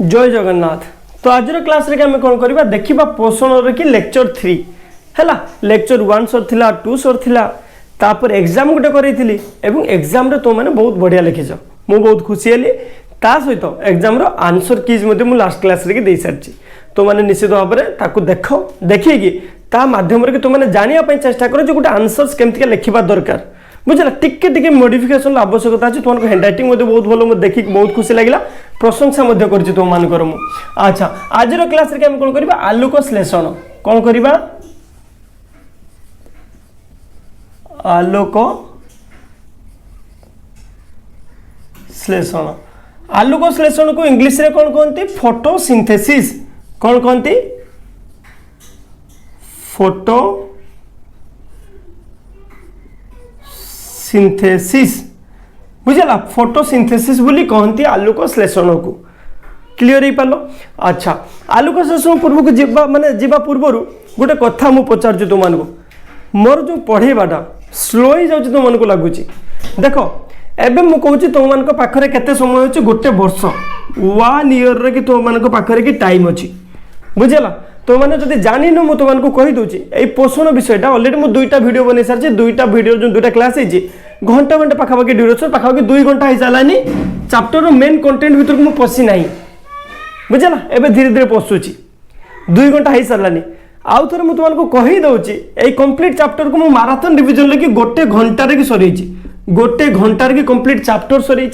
जय जगन्नाथ। तो आज क्लास रे आम कौन करवा देखा पोषण कि लेक्चर 3 है लेक्चर 1 सर थिला 2 सर थिला तापर एग्जाम गोटे करी एग्जाम रे तो मैंने बहुत बढ़िया लिखिछ मु बहुत खुशी हेली ता सहित एग्जाम रो आंसर कीज मते मु लास्ट क्लास रे दे सारछि तो मैंने निश्चित भाव में ताकू देख देखिए ता माध्यम रे कि तो मैंने जानिया पई चेष्टा करो जो गोटे आंसर्स केमती लिखा दरकार बुझला टिके टिके मॉडिफिकेशन आवश्यकता अछि तुमको हैंडराइटिंग मध्ये बहुत भलो म देखि बहुत खुशी लागिला प्रशंसा मध्ये करछि तुम मान करमु। अच्छा आज रो क्लास रे हम कोन करबा आलोक श्लेषण कोन करबा आलोक श्लेषण। आलोक श्लेषण को इंग्लिश रे कोन कहंती फोटोसिंथेसिस कोन कहंती फोटो सिंथेसिस बुझला फोटोसिंथेसिस बोली कहती आलोक श्लेषण को क्लियर हो पाल। अच्छा आलोक श्लेषण पूर्व को जीवा माने जीवा पूर्व गोटे कथा मु पचार तुम मोर जो पढ़ेबाटा स्लो ही जाऊँ तुम को लगुच देख एबे मु कहूँ तुम मान पाखरे केते समय हो गोटे वर्ष 1 ईयर रे कि तुम मान पाखरे कि टाइम अच्छी बुझला तो मैंने जब जानी मु तुमको कहीदे ये पोषण विषयटा अलरेडी मुझे 2टा वीडियो बन सारी 2टा वीडियो जो 2टा क्लास है घंटा घंटा पाखापाखि ड्यूरेशन पाखापाखि 2 घंटा हो सारानी चैप्टर मेन कंटेंट भीतर को पशि ना बुझला एवं धीरे धीरे पशुची 2 घंटा हो सारानी आउ थे मुझे तुमको कहीदे ये कंप्लीट चैप्टर को मुझे माराथन रिविजन लेकिन गोटे घंटार कि सर गोटे घंटार कि कंप्लीट चैप्टर सर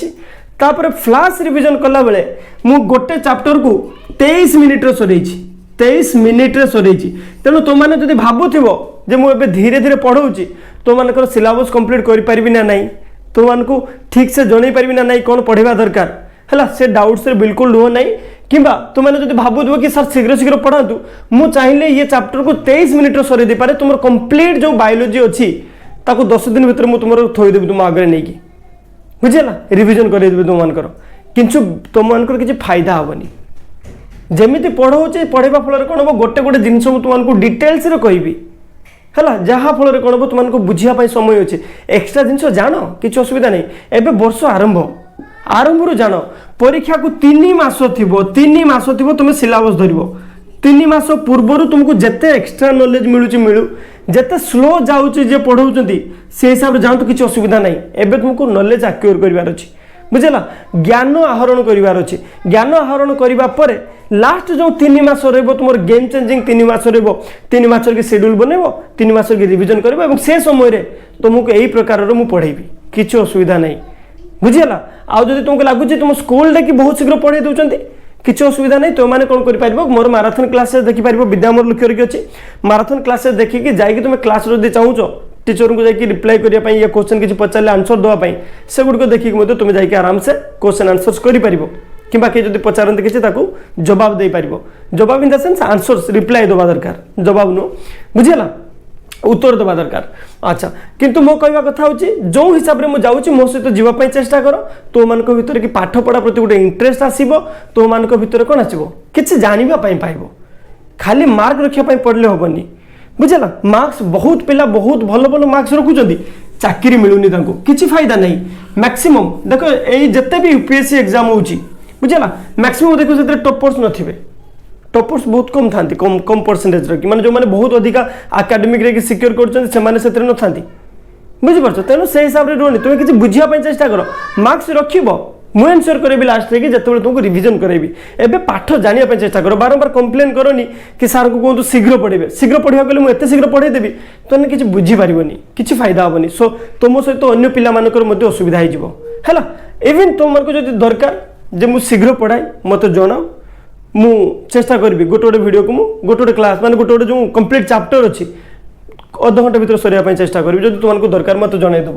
तापर फ्लाश रिविजन कला बेले मु गोटे चैप्टर को 23 मिनिट सर 23 मिनिट रे सर तेणु तुमने जब भावुव जे मुझे धीरे धीरे पढ़ाऊँगी तुम सिलेबस कंप्लीट कर पारि ना नहीं तुमको ठीक से जन पारि ना नहीं कौन पढ़ा दरकार है से डाउट्स रे बिल्कुल लुह ना कि तुमने जब भावुव कि सर शीघ्र शीघ्र पढ़ातु मु चाहिए ये चैप्टर को 23 मिनिट रे सर पारे तुम कंप्लीट जो बायोलॉजी अच्छी 10 दिन भर मुझे तुम थोदेवी तुम आगे नहीं कि बुझेगा रिविजन करदेवी तुमको किंतु तुमको किसी फायदा हेनी जमी पढ़ाऊे पढ़ाइबा फल कौन हम गोटे गोटे जिन तुमको डिटेल्स कहबी है जहाँ फल कौन हम तुमको बुझापी समय अच्छे एक्सट्रा जिन जान किसी असुविधा नहीं एवं वर्ष आरंभ आरंभ जान परीक्षा को 3 मास थी तुम सिलेबस धर 3 मास पूर्वर तुमको जिते एक्सट्रा नॉलेज मिलू जिते स्लो जाऊँचे पढ़ाऊँ से हिसाब से जाऊँ किसी असुविधा नहीं एवं तुमको नॉलेज एक्वायर करार अच्छी बुझेगा ज्ञान आहरण करार अच्छे ज्ञान आहरण करने लास्ट जो 3 मास तुम गेम चेंजिंग 3 मास 3 मास की शेड्यूल बनइब 3 मास की रिविजन कर से समय तुमको यही प्रकार मु पढ़ेबी किसी असुविधा नहीं बुझेगा आउ जब तुमको लगुच तुम स्कूल कि बहुत शीघ्र पढ़े दूसरी किसी असुविधा नहीं तुमने कौन कर मोर माराथन क्लास देखिपार विद्यामोर लिखिक अच्छी माराथन क्लास देखिए जाकि तुम क्लास जब चाहूँ टीचर को जाकि रिप्लाई करने ये क्वेश्चन किसी पचारे आंसर देवाई से गुड़िक देखिए तुम जाकि आराम से क्वेश्चन आंसर्स कर कि जब पचारती किसी जवाब दे पार जवाब in the sense answers reply देवा दरकार जवाब नुह बुझेगा उत्तर देवा दरकार। अच्छा किंतु मो कहवा कथा होची जो हिसाब रे मु जाउची मो सहित जीवा पई चेष्टा करो तो मानको भितर कि पाठ पढ़ा प्रति गोटे इंटरेस्ट आसीबो तो मानको भितर कोन आसीबो किछि जानिबा पई पाइबो खाली मार्क रखिया पई पढ़ले होबनी बुझला मार्क्स बहुत पिला बहुत भलो भलो मार्क्स रखुचंदी चाकरी मिलुनी तांको किछि फायदा नहीं मैक्सिमम देखो एई जत्ते भी यूपीएससी एग्जाम होची बुझला मैक्सिमम देखो से टॉपर्स नथिबे टॉपर्स बहुत कम था कम परसेंटेज रखी माने जो माने बहुत अधिका एकेडमिक रे सिक्योर करछन से माने सेतरे न थांती बुझि परछ तेनो से हिसाब रे रोनी तुम किछि बुझिया पय चेष्टा करो मार्क्स रखिबो मु एंश्योर करबी लास्ट रे कि जतबे तुमको रिवीजन करबी एबे पाठ जानिया पय चेष्टा करो बारंबार कंप्लेन करनी कि सर को कहतु शीघ्र पढ़िबे शीघ्र पढ़िया कहले मु एते शीघ्र पढ़ाई देबी तने किछि बुझि पारिबोनी किछि फायदा होबनी सो तुम सहित अन्य पिला मानकर मध्ये असुविधा हो जिवो हैला इवन तुमको जदि दरकार जे मु शीघ्र पढ़ाई मते जणाओ मु चेष्टा करी गोटे गोटे वीडियो को गोटे गोटे क्लास माने गोटे गोटे जो कंप्लीट चैप्टर अच्छी अध घंटा भीतर सरिया चेष्टा करी जब तुमको दरकार मत जनईदेव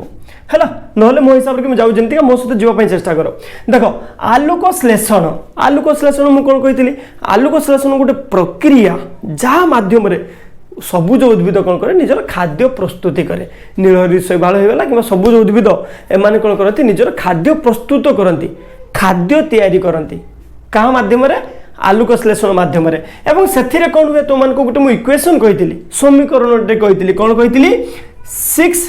है ना मो हिसाब से जाऊँ जमी मो सहित जीवाई चेष्टा कर देख आलोक श्लेषण मुझे कौन कही आलोक श्लेषण गोटे प्रक्रिया जहाँ मध्यम सबुज उद्भिद कौन करे निजर खाद्य प्रस्तुति करे नीलहरी शैवाल होगा कि सबुज उद्भिद एम कौन करती निजर खाद्य प्रस्तुत करती खाद्य तैयारी करती क्या मध्यम आलोक श्लेषण मध्यम से कौन हुए तुमको गोटे मुझे इक्वेशन कही समीकरण कही कौन कही 6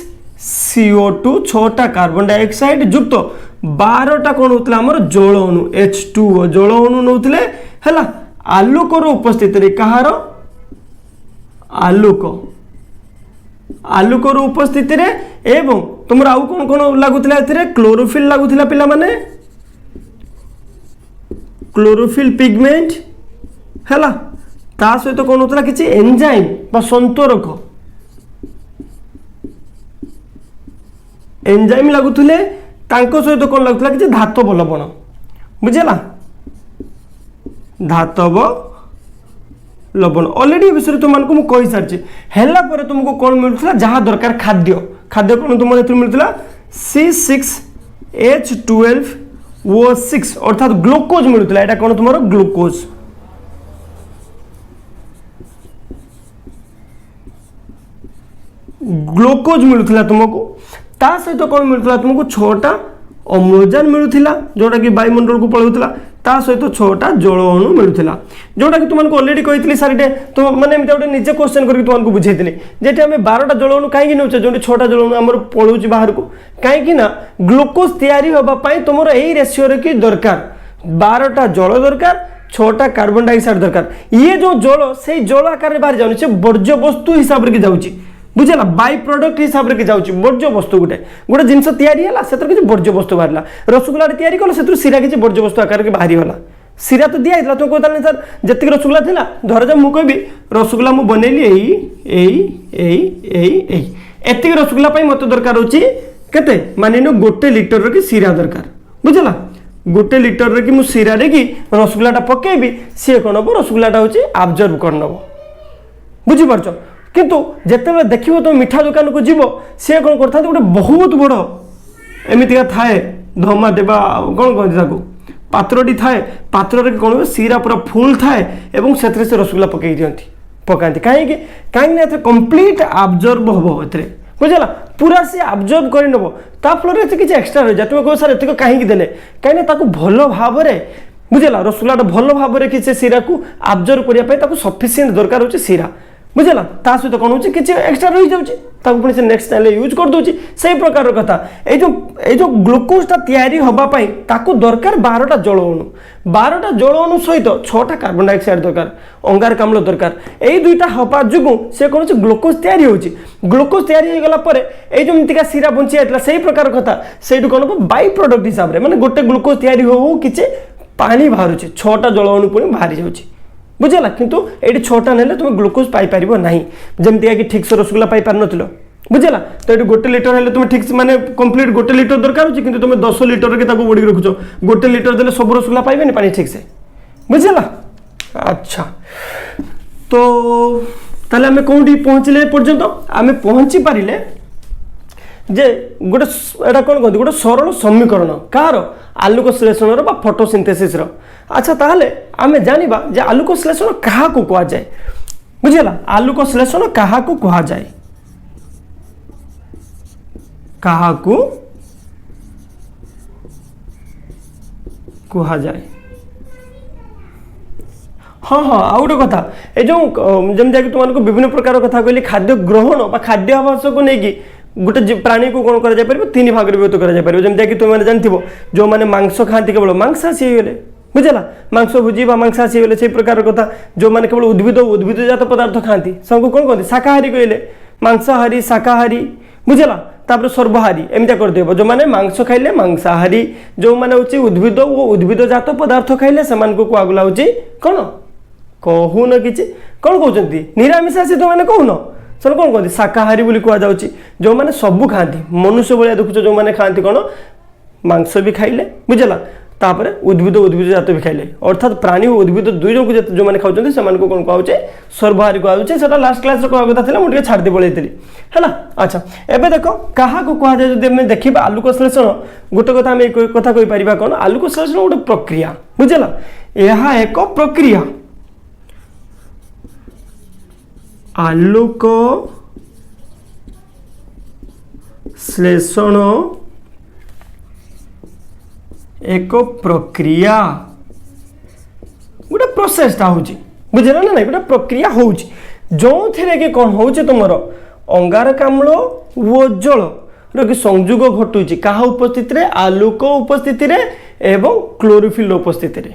CO2 6टा कार्बन डाइऑक्साइड युक्त बारटा कौन होता आमर जल अणु H2O जल अणु नौले है आलोकर उपस्थित कहार आलोक आलोकर उपस्थित एवं तुम आउ कौन कौन लगुला क्लोरोफिल लगुला पिला माने क्लोरोफिल पिगमेंट है ता सहित कौन होता किसी एंजाइम बा संतरक एंजाइम लगुले सहित कौन लगुला कि धातव लवण बुझेगा धातव लवण ऑलरेडी विषय तुमको मुझे कही सारी है तुमको कौन मिलूला जहाँ दरकार खाद्य खाद्य कौन तुम मिलूला C6H12O6 अर्थात ग्लूकोज मिलूला यहाँ कौन तुम ग्लूकोज ग्लूकोज मिलूला तुमको ता सहित कौन मिलूला तुमको 6टा अम्लजान मिलूला जोटा कि वायुमंडल को पलौला ता सहित 6टा जल अणु मिलूला जोटा कि तुमको ऑलरेडी कही सारी तो मैंने गोटे निजे क्वेश्चन करके तुमको बुझे जी आम 12टा जल अणु कहीं नौचे जो 6टा जल अणु आम पलूची बाहर को कहीं ग्लूकोज या तुम यही रेसीओ कि दरकार 12टा जल दरकार 6टा कार्बन डाइऑक्साइड दरकार ये जो जल से जल आकार बाहर जाऊँ से वर्ज्य वस्तु हिसाब से जाऊँगी बुझेगा बाई प्रोडक्ट हिसाब से जाऊँगी वर्ज्य वस्तु गोटे गोटे जिनस या किसी वर्ज्य वस्तु बाहर रसगुल्ला तैयारी कल से सीरा किसी वर्ज्य वस्तु आकार के बाहरीगला सीरा तो दिखाई तुम कहता नहीं सर जी रसगुल्ला था धर जा मुझे रसगुल्ला मुझे बनैली एतिक रसगुल्ला मत दरकार होते मान गोटे लिटर कि सीरा दरकार बुझेगा गोटे लिटर कि मुझे सीरा कि रसगुल्लाटा पकेबी सी कौन हम रसगुल्लाटा हूँ आब्जर्व कर नब बुझीपार किंतु जिते देखो तुम मिठा दुकान को जीव सी कौन करता गोटे बहुत बड़ एमतीका थाए धमाटे कौन कहते पात्रटी थाए पात्र कौन सीरा पूरा फुल थाए और से रसगुल्ला पकई दिखती पकाती कहीं कहीं कंप्लीट आब्जर्व हम ए बुझेगा पूरा सी आब्जर्व कर नब ताफल किसी एक्सट्रा रही जाए तुम कह सर एतिक कहीं देने कहीं भल भाव बुझेगा रसगुल्लाटा भल भाव कि सीरा को आब्जर्व करने सफिसीयंट दरकार हो सीरा बुझेगा ता सहित कौन हो एक्सट्रा रही जाऊँगी पुणी से नेक्स्ट टाइम यूज कर दूसरी से प्रकार कथा जो ग्लूकोजटा तैयारी होगापाई दरकार 12टा जल अणु 12टा जल अणु सहित 6टा कार्बन डाइऑक्साइड दरकार अंगारकाम्ल दरकार यही दुईटा हवा जो से कौन ग्लूकोज तैयारी होची ग्लूकोज तैयारी होगला जमीका सीरा बंची जाता से प्रकार कथा से कौन हम बाई प्रोडक्ट हिसाब से मैंने गोटे ग्लूकोज तैयारी हो कि पानी बाहर 6टा जल अणु पुणी बाहरी जाऊँगी बुझेगा किंतु ये 6टा ना तुम ग्लूकोज पाइपर ना जमीक कि ठीक से रसगुल्ला पाइपार नो बुझेगा तो ये गोटे लिटर है तुम ठीक से माने कंप्लीट गोटे लिटर दरकार हो कि तुम 10 लिटर के बोड़ी रखुच गोटे लिटर देले सब रसगुल्ला पाइबे पानी ठीक से बुझेगा अच्छा तो ताले आम कौटी पहुँचले पर्यंत आम पहुँची पारे जे गोटे एटा कौन कहते गोटे सरल समीकरण कार आलोक श्लेषण फोटोसिंथेसिस अच्छा ताहले आमे जानिबा जे आलोक श्लेषण कहा को कहा जाए बुझेला आलोक श्लेषण कहा को कहा जाए कहा को कहा जाए हाँ हाँ आ गोटे कथा ये जो जमी तुमको विभिन्न प्रकार कथा कहली खाद्य ग्रहण खाद्य आवास को लेकिन गोटे प्राणी को कौन कर 3 भाग विभक्त कर जमीक तुम जानते जो मैंने मांस खाती केवल मांसाशी होगले बुझेगा मांस भोजी मांसाशी होगले से प्रकार कथा जो मैंने केवल उद्भिदजात पदार्थ खाती सबको कौन कहते शाकाहारी कहले मांसाहारी शाकाहारी बुझेगा तापर सर्वहारी एमती करदेव जो मैंने मांस खाइले मांसाहारी जो मैंने हूँ उद्भिद और उद्भिदजात पदार्थ खाइले से कहगला हूँ कौन कहून कि कौन कहते निरामिषाशी तो मैंने कहून सर कौन कहते शाकाहारी बोली कह जाऊँगी जो मैंने सबू खाती मनुष्य भाया देखुच जो मैंने खाती कौन मांस भी खाइले बुझेगा तापर उद्भिद उद्भिदजात भी खाइले अर्थात प्राणी और उद्भिद दुई जन जो मैंने खाऊँ से कौन कहे सर्वहारी कहुचे लास्ट क्लास कह कथा मुझे छाड़ी पलैली है अच्छा एवं देख क्या कहुए जब देखा आलोक श्लेषण गोटे कथा आम कथा कहीपर कौन आलोक श्लेषण गोटे प्रक्रिया बुझेगा यह एक प्रक्रिया आलोक श्लेषण एक प्रक्रिया गोटे प्रोसेसटा हूँ बुझे ना ना गोटे प्रक्रिया हो कौन हो तुम अंगारकाम्ल वो जल रो संयोग घटुची कहा उपस्थिति रे आलोक उपस्थिति रे एवं क्लोरोफिल उपस्थिति रे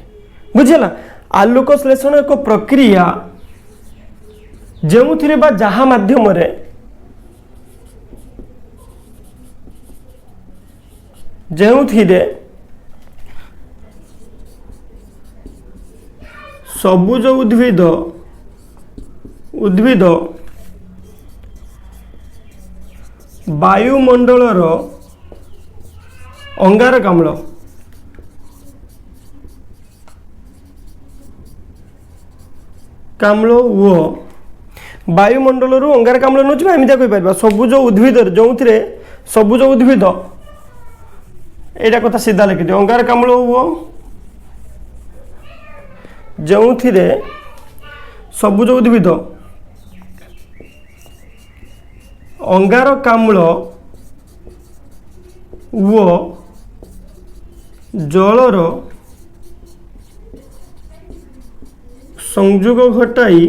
बुझला आलोक श्लेषण एक प्रक्रिया जो थिरे बा जहा माध्यम रे जो थिरे सबुज उद्भिद वायुमंडलर अंगारकाम्ल वो वायुमंडल अंगारकाम्ल नौ एमती कहीपर सबुज उद्भिद जो थे सबुज उद्भिद यहाँ कथा सीधा लिखिद अंगारकाम्ल वो जो थे सबुज उद्भिद अंगारकाम्ल वो जलर संयोग घटाई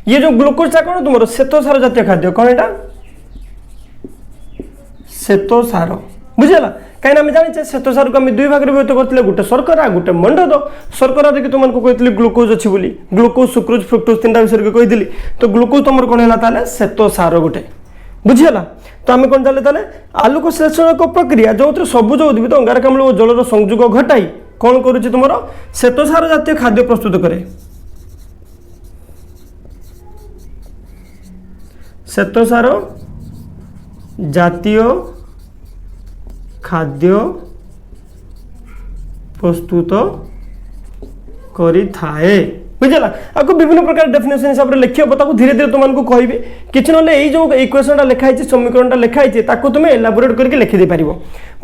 ये जो ग्लूकोज टा कौन तुम श्वेतसार जातीय खाद्य कौन एटा श्वेतसार बुझेगा कहीं आम जाने श्वेतसार को आम दुई भाग में व्यक्त करते गोटे शर्करा गोटे मंडद शर्करा देखिए तुमको कहती ग्लूकोज अच्छी बोली ग्लूकोज सुक्रोज फ्रुक्टोज तीन विषय कही तो ग्लूकोज तुम कौन है श्वेतसार गोटे बुझीगला तो आम कौन जाने आलोक श्लेषण एक प्रक्रिया जो सबुज उद्भिद अंगारकाम्ल और जलर संयोग घटाई कौन करुच्ची तुम श्वेतसार जातीय खाद्य प्रस्तुत करे श्वेतसार जातीय खाद्य प्रस्तुत करि थाए बुझला आपको विभिन्न प्रकार डेफिनेशन हिसाब से लिखियो बताको धीरे धीरे तुमको कहबी किछि नले एई जो इक्वेशनटा लिखाई छै समीकरणटा लिखाई छै ताको तुम एलाबोरेट करके लिखि दे पारिबो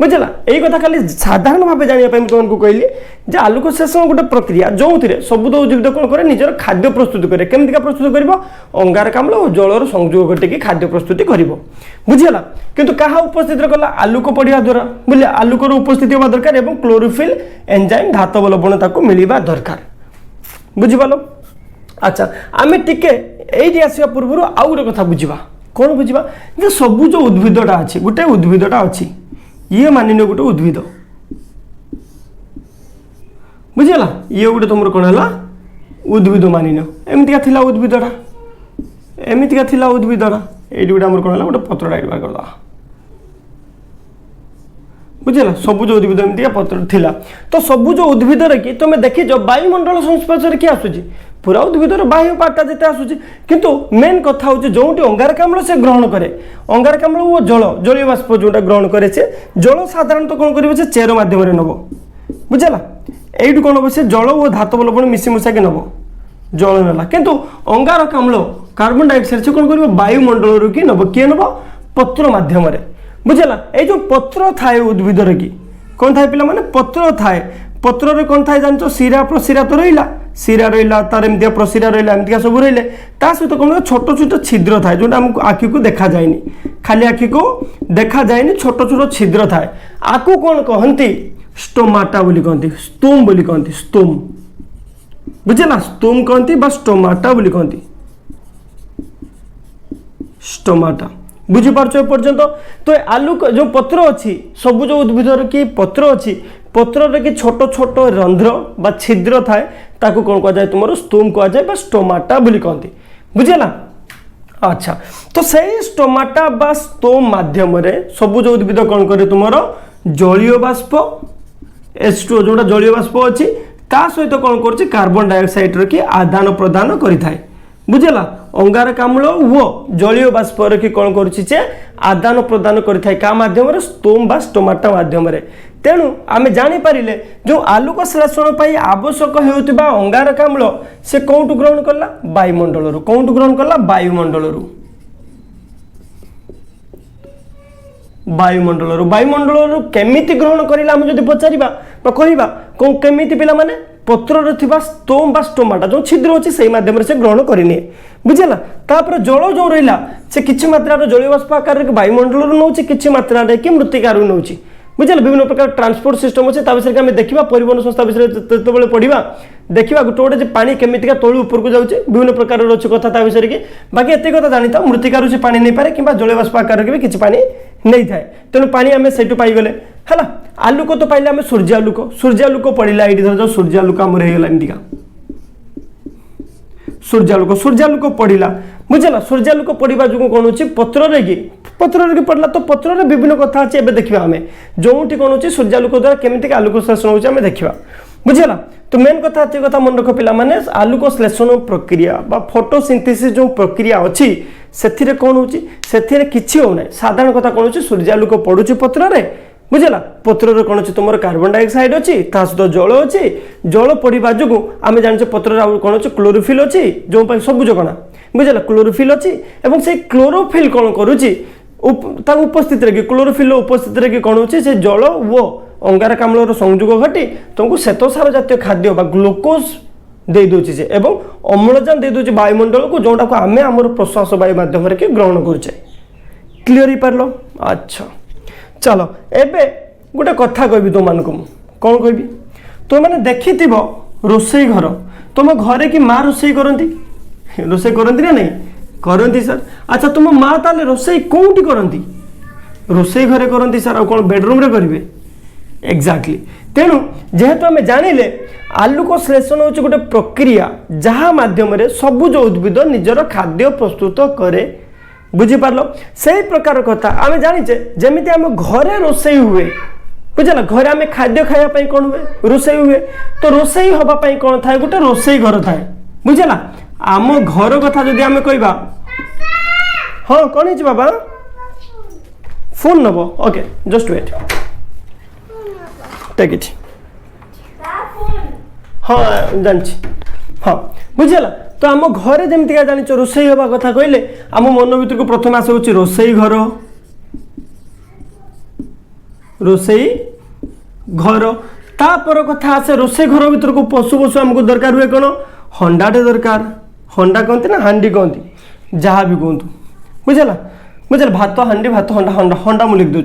बुझला एई कथा खाली साधारण भाबे जानिया पय तुमको कहली जे आलोक श्लेषण गोटे प्रक्रिया जो थिरे सबुज उद्भिद कोन करे निजर खाद्य प्रस्तुत करे केमतिका प्रस्तुत करिवो अंगारकाम्ल और जलर संयोग घटिकी खाद्य प्रस्तुति करिवो बुझला किंतु कहा उपस्थित कला आलोक पढ़िया द्वारा बुझले आलोकर उपस्थिति होबा दरकार एवं क्लोरोफिल एंजाइम धातव लवण ताको मिलिबा दरकार बुझिपाल अच्छा आम टिके ये आसवा पूर्व आउ गोटे कथा बुझा कौन बुझा जे सबुज उद्भिदटा अच्छी गोटे उद्भिदटा अच्छी ये मानिन गोटे उद्भिद बुझेगा ये गोटे तुम कौन है उद्भिद मानिन एमतीका थिला उद्भिदटा एमतीका थिला उद्भिदटा ये गोटे आम कौन है गोटे पत्रटा एड करदा बुझेगा सबुज उद्भिद एमती पत्र थिला तो सबुज उद्भिद कि तुम देखिज वायुमंडल संस्पर्श किए आसूची पूरा उद्भिदर बाह्य पार्टा जिते आसूची किंतु मेन कथा हूँ जो अंगारकाम्ल से ग्रहण करे अंगारकाम्ल वो जलीय बाष्प जोटा ग्रहण करे से जल साधारणतः कौन कर चेर मध्यम नब बुझेगा यू कौन हम से जल और धातव लवण मिसी मुसाकी नब जल नाला किंतु अंगारकाम्ल कार्बन डाइऑक्साइड से कौन कर वायुमंडल कि नब किए नब पत्र मध्यम बुझेगा ये जो पत्र थाए उद्भिदर कि कौन थाए पिला माने पत्र थाए पत्र रे कौन थाए जान शिरा प्रशिरा तो रहा शिरा रहा तार एमती प्रशिरा रहा एमती सब रही सहित कौन छोट छोट छिद्र थाए जो आमको आखि को देखा जाए खाली आखि को देखा जाए छोट छोट छिद्र थाए आकु कौन कहती स्टोमाटा बोली कहती स्तूम बोली कहती स्तूम बुझेगा स्तूम कहती स्टोमाटा बोली कहती स्टोमाटा बुझीपार पर्यंत तो आलुक जो पत्र अच्छी सबुज उद्भिदर कि पत्र अच्छी पत्र कि छोट छोट रंध्र बा छिद्र थाए ताकू कौन कह जाए तुम स्तूम कह जाए स्टोमाटा बोली कहती बुझेगा अच्छा तो सही स्टोमाटा बा स्तोम माध्यम सबुज उद्भिद कौन करे तुम जलीय बाष्प H2O जोटा जलीय बाष्प अच्छी ता सहित कौन कर कार्बन डाइऑक्साइड कि आदान प्रदान करें बुझेगा अंगारकाम्ल वो जलीय बाष्प कि कौन कर आदान प्रदान करें स्तोम बा स्टोमाटा माध्यम तेणु आम जापर जो आलोक श्लेषण आवश्यक होता अंगारकाम्ल से कौटू ग्रहण कला वायुमंडल कौटू ग्रहण कला वायुमंडल केमिति ग्रहण करा आम जब पचार कहवा कौन केमिति पिला माने पत्र स्तोम बा स्टोमाटा जो छिद्र अच्छी से मध्यम से ग्रहण करनी बुझेगा तापर जल जो रहा से किसी मात्रा जलीय बाष्प आकार वायुमंडल नौ कि मात्रा कि मृत्तिकार नौ बुझे विभिन्न प्रकार ट्रांसपोर्ट सिस्टम अच्छे विषय में देखा परिवहन संस्था विषय जो पढ़ा देखा गोटे गोटे पानी केमिका तलू ऊपर को जाऊँचे विभिन्न प्रकार अच्छे कथा विषय की बाकी एत कथा जानी था मृत्तिकार से पानी नहीं पारे कि जलवाष्प आकार के भी किसी पानी नहीं थाए तेणु पानी आम से पाईगले है आलोक तो पाइले आम सूर्यालोक पड़ा ये धर सूर्यालोक आमर होगा सूर्यालोक पड़ा बुझेगा सूर्यालोक पड़ा जो कौन हो पत्र की पड़ा तो पत्र विभिन्न कथा अच्छे देखा आम जो कौन हो सूर्यालोक द्वारा केमी आलोक श्लेषण होगा देखा बुझेगा तो मेन कथा ये कथा मन रख पे आलोक श्लेषण प्रक्रिया फोटोसिंथेसिस जो प्रक्रिया अच्छी से कौन होती किसी होना साधारण कथा कौन हो सूर्यालोक पड़ू पत्र बुझेगा पत्र कौन अच्छे तुम कार्बन डाइऑक्साइड अच्छी सहित जल अच्छी जल पड़ा जो आम जाने पत्र कौन अच्छे क्लोरोफिल अच्छी जो सबुज कणा बुझेगा क्लोरोफिल अच्छी और से क्लोरोफिल कौन करुच्ची उपस्थित रही क्लोरोफिल उपस्थित रही कौन होची से जल वो अंगारकाम्ल संयोग घटी तुमको श्वेतसार जातीय खाद्य ग्लूकोज दे दूची से एवं अम्लजान दे दूची वायुमंडल को जोटा को आम आम प्रश्वास वायु माध्यम के ग्रहण करुचे क्लीयर हो पार अच्छा चलो एबे गोटे कथा कहबी तुम मानक कौन कहबी तुम मैंने देखी रोसई घर तुम घरे कि माँ रोसई करती ना नहीं करती सर अच्छा तुम माँ ताले रोसई कौटी करती रोसई घरे करती सर कौन बेडरूम रे करेंगे एक्जाक्टली तेणु जेहेतु आम जानिले आलोक श्लेषण हूँ गोटे प्रक्रिया जहाँ मध्यम सबुज उद्भिद निजर खाद्य प्रस्तुत करे बुझीपार से प्रकार कथा आम जाचे जमी आम घरे रोसई हुए बुझेगा घरे आम खाद्य खायापी कौन हुए रोसई हुए तो रोसई हाँपाई कौन थाए गोटे रोसई घर थाए बुझेगा आम घर कथा जदि आम कहवा हाँ कौन है बाबा फोन नब okay just wait take it हाँ जानची हाँ बुझेगा तो आम घरे जमीक जान रोसई हवा कथा कहले आम मन भर को प्रथम आस रोसई घर तापर कथा आसे रोसई घर भर को पशु पशु आमको दरकार हुए कौन हंडाटे दरकार हंडा कहती ना हांडी कहती जहाँ भी कहतु बुझेगा भात हांडी भात हंडा हंडा हंडा मुझे लिख दूँ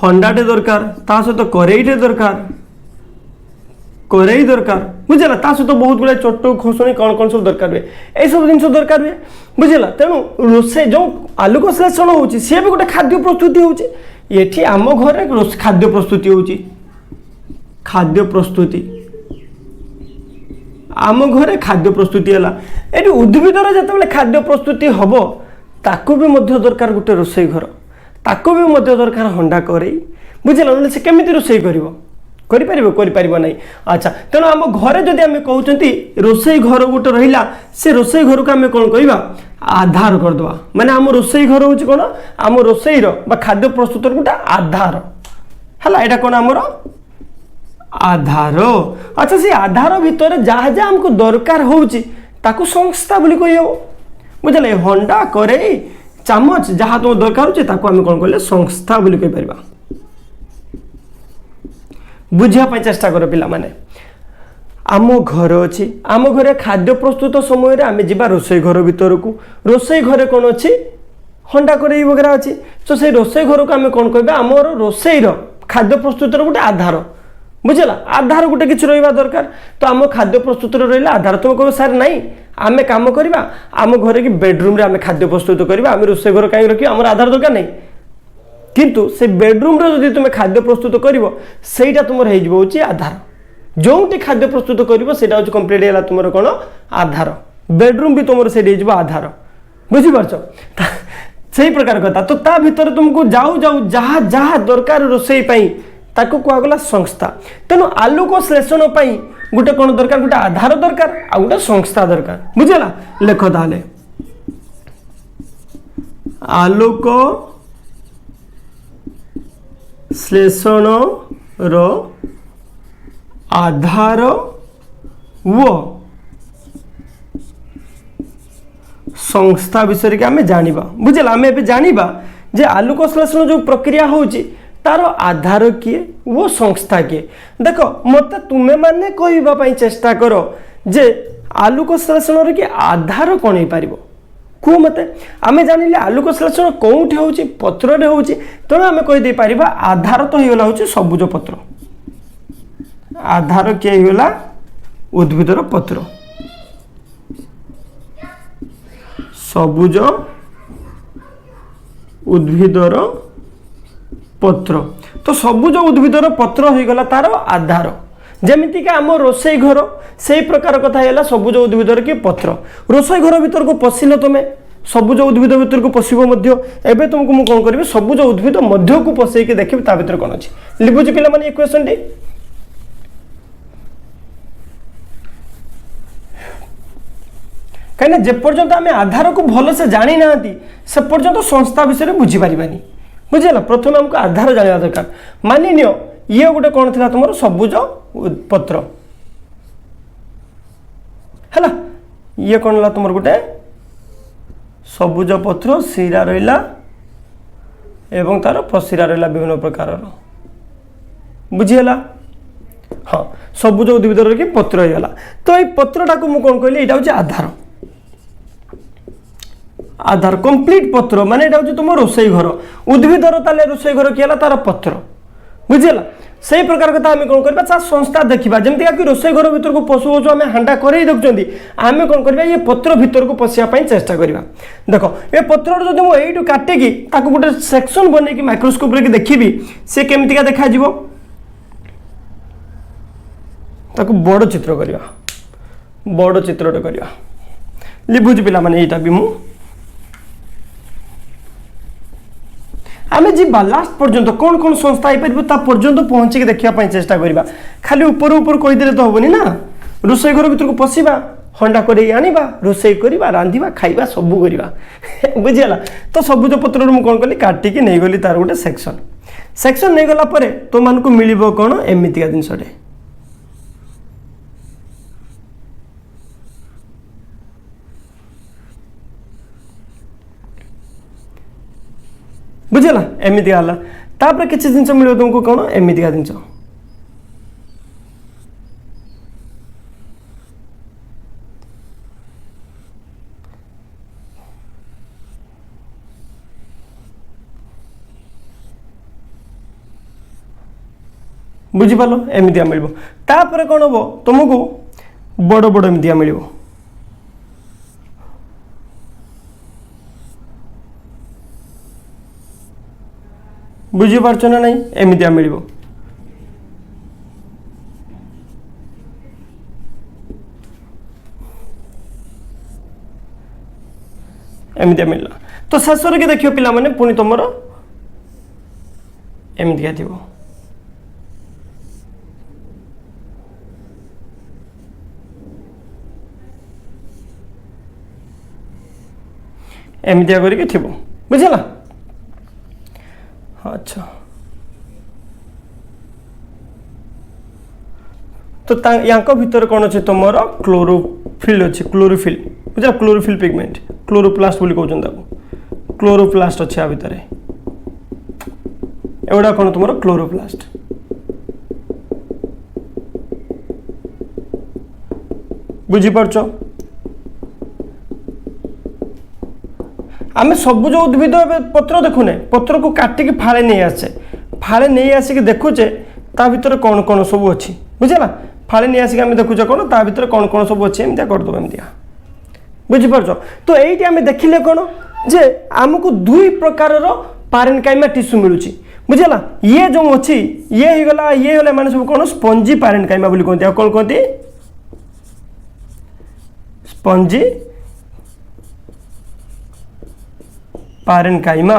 हंडाटे दरकार ता सहित करेईटे दरकार करेई दरकार बुझेगा ता सहित बहुत गुड़ा चटू खोसणी कौन कौन सब दरकार हुए यही सब जिन दरकार हुए बुझेगा तेणु रोसे जो आलोक श्लेषण हो सी भी गोटे खाद्य प्रस्तुति होती आम घर खाद्य प्रस्तुति होती खाद्य प्रस्तुति आम घरे खाद्य प्रस्तुति है ये उद्भिदर जिते खाद्य प्रस्तुति हम ताकू भी दरकार गोटे रोसई घर ताकू भी दरकार हंडा करेई बुझेगा से केमी रोसई कर ना अच्छा तेणु आम घरे जदि आम कहते रोसई घर गोटे रहा से रोसई घर को आम कौन कह आधार करदे माने आम रोसई घर हूँ कौन आम रोसईर खाद्य प्रस्तुत गोटे आधार है यहाँ कौन आमर आधार अच्छा से आधार भितर जहाँ जहाँ आमको दरकार होता संस्था बोली कही हम बुझे हंडा करेई चामच जहाँ तुम दरकार होम कौन कहले संस्था बोली कहीपर बुझापी चेष्टा कर पिला माने आम घर अच्छी आम घरे खाद्य प्रस्तुत समय आम जा रोसई घर भीतर को रोसई घरे कौन अच्छी हंडा करेई वगैरह अच्छी तो से रोसई घर को आम कौन कह आमर रोसईर खाद्य प्रस्तुत गोटे आधार बुझेगा आधार गोटे किसी रहा दरकार तो आम खाद्य प्रस्तुत रहा आधार तुम कह सार नाई आम कम करवा आम घर की बेडरूम रे आम खाद्य प्रस्तुत करवा आम रोसई घर कहीं रखा आम आधार दरकार नहीं किंतु से बेडरूम रे जदि तुम खाद्य प्रस्तुत कर तुम हो आधार जो खाद्य प्रस्तुत कर कंप्लीट है तुम कौन आधार बेडरूम भी तुम से आधार बुझीपार से प्रकार कथा तो ता भीतर तुमको जाऊ जाऊ जहाँ जहाँ दरकार रोसई ताको कहगला संस्था तेणु आलोक श्लेषण गोटे कौन दरकार गोटे आधार दरकार आ गोटे संस्था दरकार बुझेगा लेख ताले आलोक श्लेषण रो आधार वो संस्था विषय के आम जानिबा बुझेगा आम ए जानिबा जे आलोक श्लेषण जो प्रक्रिया होची तार आधार किए वो संस्था किए देख मत तुम्हें माने कहवाई चेष्टा कर जे आलोक श्लेषण के आधार कौन हो पार कह मत आम जान आलोक संश्लेषण कौटी हूँ पत्र हूँ तेणु आम कहीदे पार आधार तो होगा हूँ सबुज पत्र आधार किए होगा उद्भिदर पत्र सबुज उद्भिदर पत्र तो सबुज उद्भिदर पत्र हो गला तार आधार जमीक आम रोसई घर से प्रकार कथा है सबुज उद्भिदर कि पत्र रोसई घर भीतर को पशिल तुम सबुज उद्भिद भीतर को पशब एवं तुमको मुझे कौन करी सबुज उद्भिद मध्य को पशेक देखी ता भीतर कौन अच्छी लिखुच पे क्वेश्चन टी कहीं जेपर्यंत आम आधार को भलसे जानी ना से पर्यंत संस्था विषय में बुझीपारानी बुझेगा प्रथम आमको आधार जाना दरकार मानि नियो ये गोटे कौन थी तुम सबुज पत्र है ये कौन है तुम गोटे सबुज पत्र शिरा रहा एवं तार प्रशिरा रहा विभिन्न प्रकार बुझीगला हाँ सबुज उद्भिदर कि पत्र होगा तो ये पत्रटा को मुझे कौन कहली यहाँ हूँ आधार आधार कंप्लीट पत्र माने एटा हूँ तुम रोसई घर उद्भिदर ताले रोसई घर किए तार पत्र बुझेगा से प्रकार कथा आम कौन करवा संस्था देखा जमीक कि रोसई घर भर को पशु पशु आम हांडा कर देखुं आम कौन करवा ये पत्र भीतर को पशियापाई चेष्टा करवा देख ये पत्र जो मुझे यू काटिकी गोटे सेक्शन बनई माइक्रोस्कोप रे देखी सी केमतिका देखा बड़ चित्र करवा बड़ चित्रटे करवा बुझ पिला माने यहाँ भी मुझे आम जीवा लास्ट पर्यंत कौन कौन संस्था पर्यंत पहुँचिक देखापी चेष्टा करवा खाली ऊपर ऊपर कहीदे तो हेनी ना रोसई घर भर को पशिवा हंडा कर आनिबा रोसई करवा रांधिबा खाइबा सबू करवा बुझीगला तो सबुज पत्र मुझे कौन कली काटिकी नहीं गली तार गोटे सेक्शन सेक्शन नहीं गला परे तो मानक मिल कौन एमतिका जिनसटे बुझेगा एमतिका है तापर किसी जिन मिले तुमको कौन एमतिका जिन बुझिपाल एमतिका मिल तापर कौन हम तुमको बड़ बड़ एमतिका मिल बुझीपार ना नहीं एमतिया मिल एमतिया मिलला तो शेष के देखियो पिला माने पुणी तुम एमतिया थी एमतिया करके थी बुझेगा अच्छा तो यहाँ भीतर कौन अच्छे तुम क्लोरोफिल अच्छे क्लोरोफिल बुझा क्लोरोफिल पिगमेंट क्लोरोप्लास्ट बोली कहते क्लोरोप्लास्ट अच्छे आ भितर एगुड़ा कौन तुम क्लोरोप्लास्ट बुझीपार आम सबुज उद्भिद पत्र देखुने पत्र को काटिकी फाड़े नहीं आसे फाड़े नहीं आसिक देखुचे ता भीतर कौन कौन सब अच्छी बुझेगा फाड़े नहीं आसिक आम देखुचे कौन ता भीतर कौन कौन सब अच्छे एमती करदे एमती बुझीपार तो ये आम देखिले कौन जे आमको दुई प्रकार पारेनकाइमा टिश्यू मिलूँ बुझेगा ये जो अच्छी ये होगा ये होगा माने सब कौन स्पंजी पारेनकाइमा बोली कहते कौन कहते स्पंजी पारेनकाइमा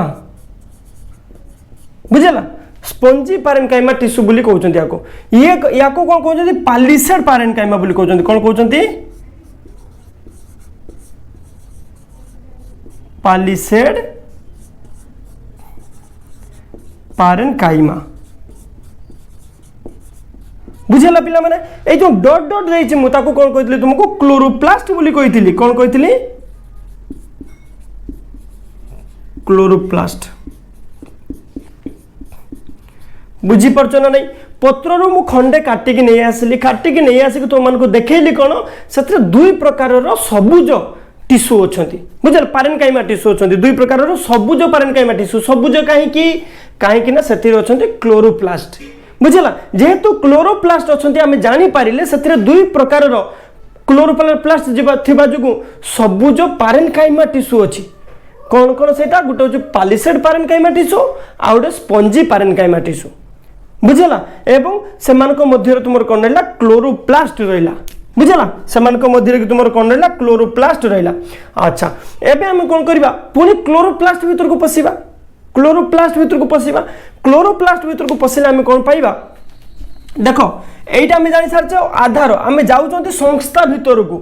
बुझेगा स्पंजी पारेनकाइमा टिश्यू बोली कहते ये कौन कहते पालिसेड पारेनकाइमा बोली कहते कौन कहते पालिसेड पारेनकाइमा बुझेगा पिला माने ए जो डॉट डॉट रही मुझे कौन कहती तुमको क्लोरोप्लास्ट बोली कही कौन कही क्लोरोप्लास्ट बुझीपार ना नहीं पत्र मु खंडे काटिकी नहीं आसिली काटिकी नहीं आसिक तुम मानक देखली कौन से दुई प्रकार सबुज टिश्यू अच्छा बुझल पारेनकाइमा टिश्यू अच्छा दुई प्रकार सबुज पारेनकाइमा टिश्यू सबुज कहीं कहीं से क्लोरोप्लास्ट बुझला जेहेतु क्लोरोप्लास्ट अच्छा आम जापारे से दुई प्रकार क्लोरोप्लास्ट थिबा जो सबुज पारेनकाइमा टिश्यू अच्छी कौन कौन से गोटे हूँ पालिसेड पारेनकाइमा टिश्यू आ गए स्पंजी पारेनकाइमा टिश्यू बुझला एवं से मध्य तुम कौन रहा क्लोरोप्लास्ट रहा बुझला से मध्य तुम कौन रहा क्लोरोप्लास्ट रहा अच्छा एवं आम कौन करवा पुणी क्लोरोप्लास्ट भीतर को पशिबा क्लोरोप्लास्ट भीतर को पशिबा क्लोरोप्लास्ट भीतर को पशिले आम कौन पाइबा देख यहीटा आम जानी सारी आधार आम जाऊँ संस्था भीतर को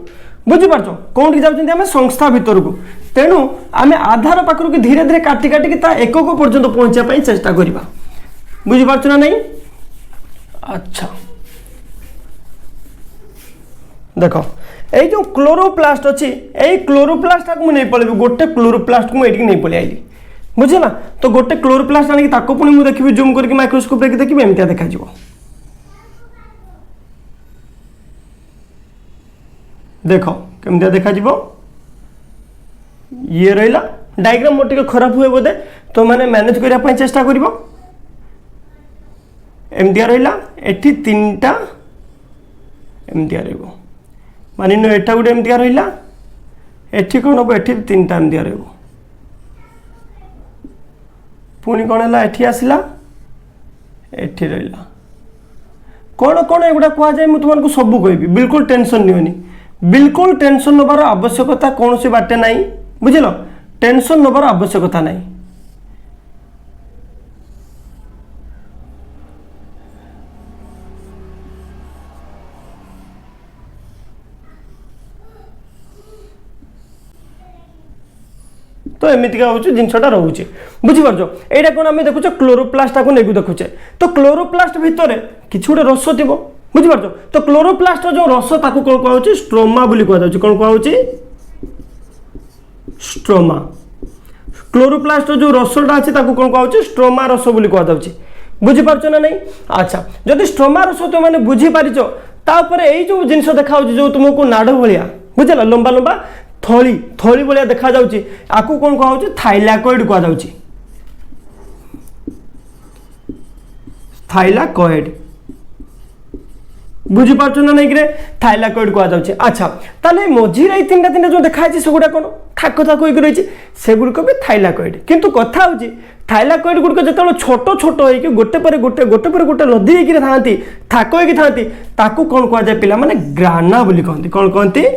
बुझीपार कौन जाऊँ संस्था भीतर को तेणु आम आधार पाखर की धीरे धीरे काटी काटिक एकक पर्यंत पहुँचापी चेष्टा करवा बुझीपार ना नहीं अच्छा देख ये जो क्लोरोप्लास्ट अच्छी यही क्लोरोप्लास्ट को नहीं पड़ेबी गोटे क्लोरोप्लास्ट को मुझे नहीं पलि आइली बुझला तो गोटे क्लोरोप्लास्ट आनी पुणी मुझे देखी जूम करके माइक्रोस्कोप रे देखी एमती देखा देख केमती देखा ये रहा डायग्राम मोर टे खराब हुए बोधे तो मैंने मैनेज करने चेष्टा कर एमती रहा एटी तीन टा एमती रहा मान एटा गोटे एमती रहा एटी कौन हम एटी तीन टा एमती रहा पुणी कौन है एटी आसला एटी रहा कौन कौन एगुड़ा कहुए मुझे तुमको सब कहि बिल्कुल टेंशन नियोनी बिल्कुल टेंशन नबार आवश्यकता कौन से बाटे ना बुझल टेंशन नबार आवश्यकता नहीं तो एमतीका हूँ जिनसा रोचे बुझीपार यहाँ कौन आम देखुचे क्लोरोप्लास्ट को नहीं देखुचे तो क्लोरोप्लास्ट भितर किसी गोटे रस थी बुझीपार तो क्लोरोप्लास्ट जो रस ताकू कौन कहुचे स्ट्रोमा बोली कहुचे कौन कहुचे स्ट्रोमा क्लोरोप्लास्ट जो रसटा अच्छी कौन कहुचे स्ट्रोमा रस बोली कहुचे बुझीपार ना नहीं अच्छा जदि स्ट्रोमा रस तुम मैंने बुझीपार तापर यही जो जिनस देखा जो तुमको नाड़ भाया बुझला लंबा लंबा थली थली भाया देखा आपको कौन कहुचे थाइलाकॉइड कहुचे थाइलाकॉइड बुझीपार ना नहीं कि थाइलाकॉइड कहुचे अच्छा ताले मझीरे तीन तीन जो देखाई से गुड़ा कौन थाक थाक होकर रही से गुड़िक भी थाइलाकॉइड किंतु कथा हूँ थाइलाकॉइड गुड़िक जो छोट छोट हो गोटे पर गोटे गोटे पर गोटे लदी होकर था थाक होती ताकू कौन कहुए पिला माने ग्राना बोली कहते कौन कहते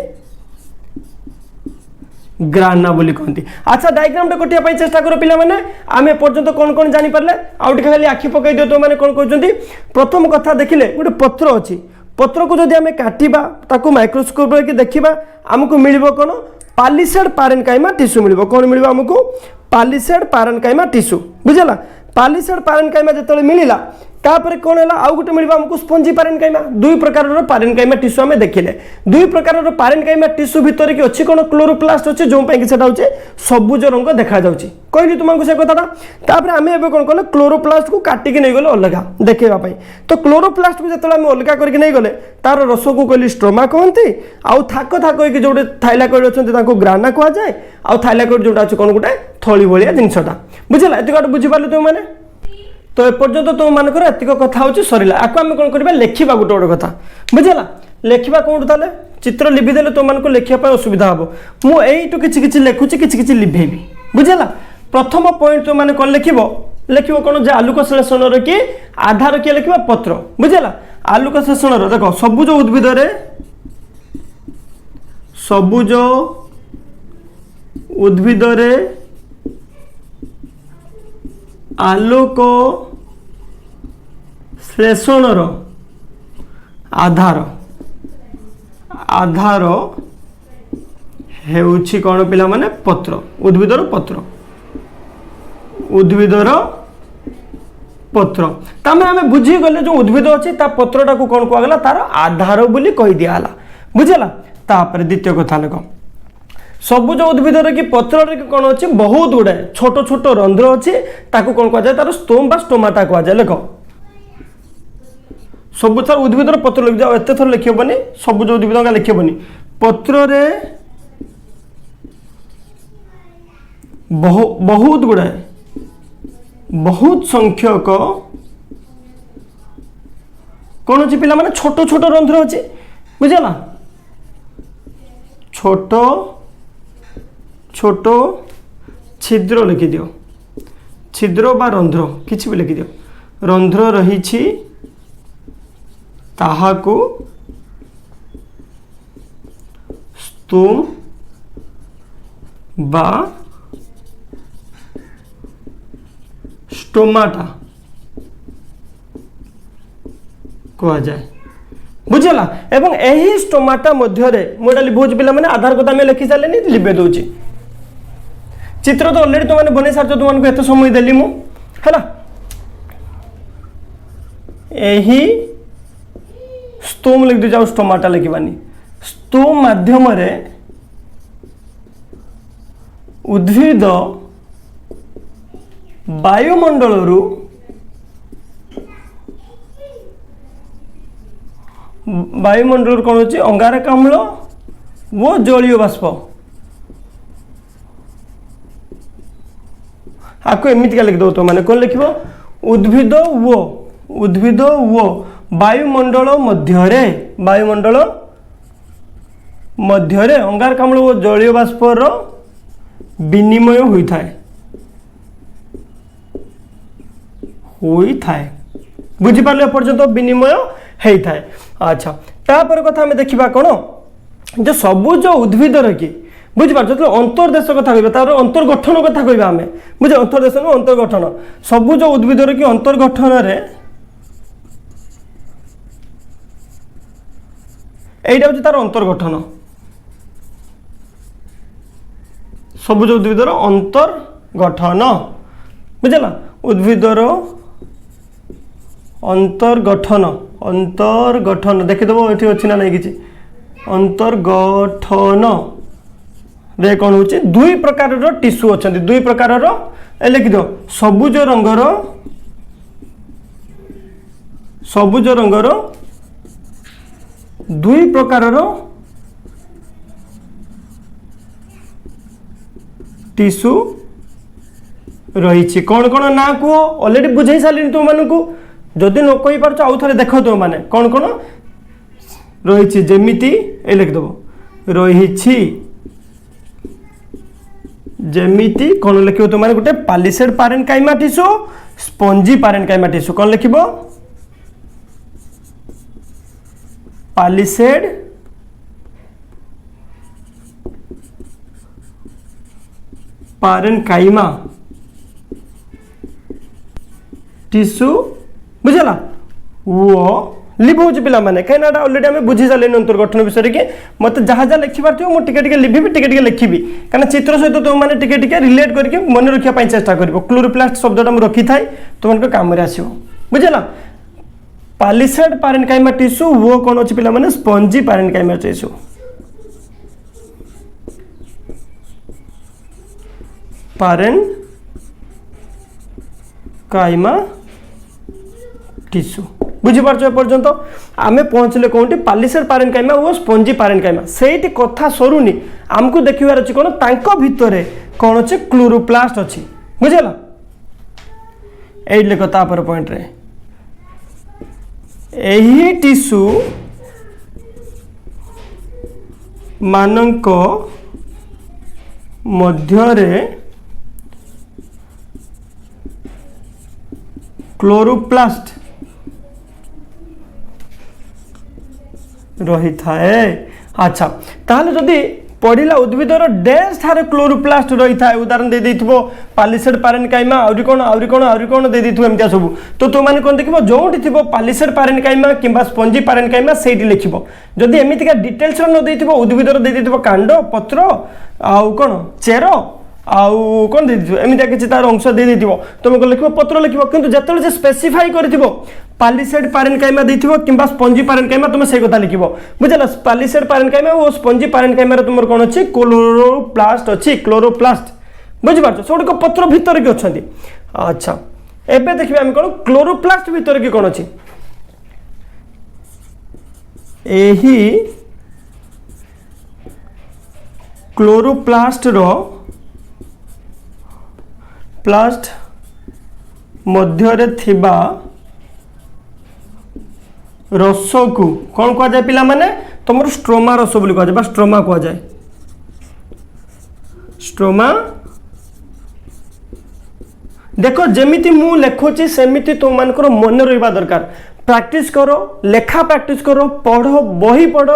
ग्राना बोली कहती अच्छा डायग्राम टे कटिया चेष्टा कर पिला माने आम एपर्यंत कौन कौन जानी पारे आउ खाली आखि पकई दियो तो मैंने कौन कहते प्रथम कथा देखिले गोटे पत्र अच्छी पत्र को जदि आम काटिबा ताकू माइक्रोस्कोप रे देखिबा आमको मिलिबो कौन पालिसेड पारेनकाइमा टिश्यू मिलिबो कौन मिलिबो आमको पालिसेड पारेनकाइमा टिश्यू बुझला पालिसेड पारेनकाइमा जतले मिलिला तापर कौन है आउ गोटे मिल आमको स्पंजी पारेनकाइमा दुई प्रकार पारेनकाइमा टिश्यू आम देखिले दुई प्रकार पारेनकाइमा टिश्यू भितर कि अच्छी कौन क्लोरोप्लास्ट अच्छे जो हूँ सबुज रंग देखा कहली तुमको से कथाटा तापर आम ए कौन कले क्लोरोप्लास्ट को काटिक नहीं गले अलग देखापी तो क्लोरोप्लास्ट को जो आम अलग करके नहीं गले तार रस को कहली स्ट्रोमा कहते आउ थाक थाक हो जो थाइलाकॉइड अच्छा ग्राना कहुए आउ थाइलाकॉइड जोटा अच्छे कौन गोटे थली भाया जिनसा बुझला ये बुझीपारे तुम मैंने तो एपर्यंत तुम मानकर एतिक कथा हूँ सरला आपको आम कौन करवा लेखा गोटे गोटे कथा बुझला लेखा कौन ताले चित्र लिभिदेले तुम मानक लेखापी असुविधा हम मुझे किसी लिखुची किसी लिभेबी बुझला प्रथम पॉइंट तुम मैंने कौन लिख कौन जे आलोक संश्लेषण कि आधार किए लिखा पत्र बुझला आलोक संश्लेषण देख सबुज उद्भिद सबुज उद्भिद आलोक श्लेषणर आधार आधार हेउछि कौन पिला माने पत्र उद्भिदर पत्र उद्भिदर पत्र तामे आमे बुझी गले जो उद्भिद अछि ता पत्रटा को कौन कहला तार आधार बोली कहि दियाला बुझला तापर द्वितीय कथा लेख सबुज उद्भिद कि पत्र कौन अच्छे बहुत गुड़ाए छोट छोट रंध्र अच्छे कौन कहुए तार स्टोम बा स्टोमाटा कहुए लेख सब थर उद्भिदर पत्र लिख जाओ एत थर लिखबनी सबुज उद्भिद लिखबनी पत्र बहुत गुड़ाए बहुत संख्यक कौन अच्छी पिला माने छोट छोट रंध्र अच्छी बुझेगा छोट छोट छिद्र लिखि दियो छिद्र बा रंध्र किछि भी लिखि दियो रंध्र रही ताहाकु स्तूम बा स्टोमाटा कह जाए बुझेगा एवं यही स्टोमाटा मध्य मुझे लिखुच पिला माने आधार कथा में लिखि सारे लिपे दूची चित्र तो अलरेडी तुमने बन सार तुमको एत समय देली मु है यही स्तूम लिख दी जाओ स्टोमाटा लिखवानी स्तूम माध्यम उद्भिद वायुमंडल वायुमंडल कौन होची अंगारकाम्ल वो जलीय बाष्प आपको एमती लिख दो तो माने कौन लिख उद्भिद वो वायुमंडल मध्य अंगारकाम्ल वो जलीय बाष्पर विनिमय बुझिपारे एपर्यंत विनिमय होता है। अच्छा तापर कथा आम देखा कौन जो सबुज उद्भिदर कि बुझिपार जो अंतर्देश कथा कह तार अंतर्गठन कथा कह आम बुझे अंतर्देश नु अंतर्गठन सबुज उद्भिदर कि अंतर्गठन यहीटा हूँ तार अंतर्गठन सबुज उद्भिदर अंतर्गठन बुझेगा उद्भिदर अंतर्गठन अंतर्गठन देखीदेव ये अच्छी ना नहीं कि अंतर्गठन रे कौन हो दुई प्रकार टिश्यू अच्छा दुई प्रकार लिखिद सबुज रंगर दुई प्रकार टिश्यू रही कौन कौन ना कह ऑलरेडी बुझे सारे तुम मानू जदि न कही पार आउ थे देख तुम मैंने कौन कौन रही जेमिति ए लिखिदेव रही जेमिति कौन लिख तुम मैंने गोटे पालिसेड पारेन्काइमा टिश्यू स्पंजी पारेन्काइमा टिश्यू कौन लिख पालिसेड पारेन्काइमा टिश्यू बुझेगा वो लिभुच पिला माने कहीं ऑलरेडी आम बुझी सारे अंतर्गठन विषय कि मत जहाँ जहाँ लिखिबार थो मुझे लिखी टिके लिखी कहीं चित्र सहित तुम मैंने टिके रिलेट करके मन रखा चेष्टा कर क्लोरोप्लास्ट शब्दटा मुझे रखी थाए तुम कम आसो बुझेगा पालिसेड पारेन्काइमा टिश्यू वो कौन अच्छी पिला माने स्पंजी पारेन्काइमा टिश्यू पारेन्काइमा टिश्यू बुझीपार एपर्यंत आम पहुँचले कौटी पालिसेड पारेन्काइमा वो स्पंजी पारेन्काइमा से कथा सरुनी आमको देखिबार अच्छी कौन तांको भितर कौन अच्छे क्लोरोप्लास्ट अच्छी बुझेगा ये लिख तापर पॉइंट रे यही टिश्यू मानक मध्यरे क्लोरोप्लास्ट रही थाए। अच्छा ताहले जदि पढ़ला उद्भिदर डेंस ठारे क्लोरोप्लास्ट रही थाए उदाहरण दे देथिबो पालिसेड पारेन्काइमा आउरी कोन दे देथिबो एमतिया सब तो तुम माने कोन देखिबो जोंठी थिबो पालिसेड पारेन्काइमा किंबा स्पंजी पारेन्काइमा सेठी लिखिबो जदि एमितिका डिटेल्स न देथिबो उद्भिदर दे देथिबो कांड पत्र आउ कोन चेर आउ कौन दे एमती किसी तार अंश दे देथिबो तुमको लिखिबो पत्र लिखिबो किंतु जतले जे स्पेसिफाई करथिबो पालिसेड पारेन्काइमा देथिबो किंबा स्पंजी पारेन्काइमा तुम से कथा लिखिबो बुझला पालिसेड पारेन्काइमा और स्पंजी पारेन्काइमा रे तुमर कोन अछि क्लोरोप्लास्ट अछि क्लोरोप्लास्ट बुझि पारछो सोडको पत्र भीतर के अछंती। अच्छा एबे देखिबे हम कोन क्लोरोप्लास्ट भीतर के कोन अछि एही क्लोरोप्लास्ट रो प्लास्ट मध्य थिबा रस को कौन कह जाए पिला माने तुम स्ट्रोमा रस बोली कह जाए स्ट्रोमा कह जाए स्ट्रोमा। देखो जमीती मु लेखुची सेमिति तुम मानकर मन रहा दरकार प्रैक्टिस करो लेखा प्रैक्टिस करो पढ़ बही पढ़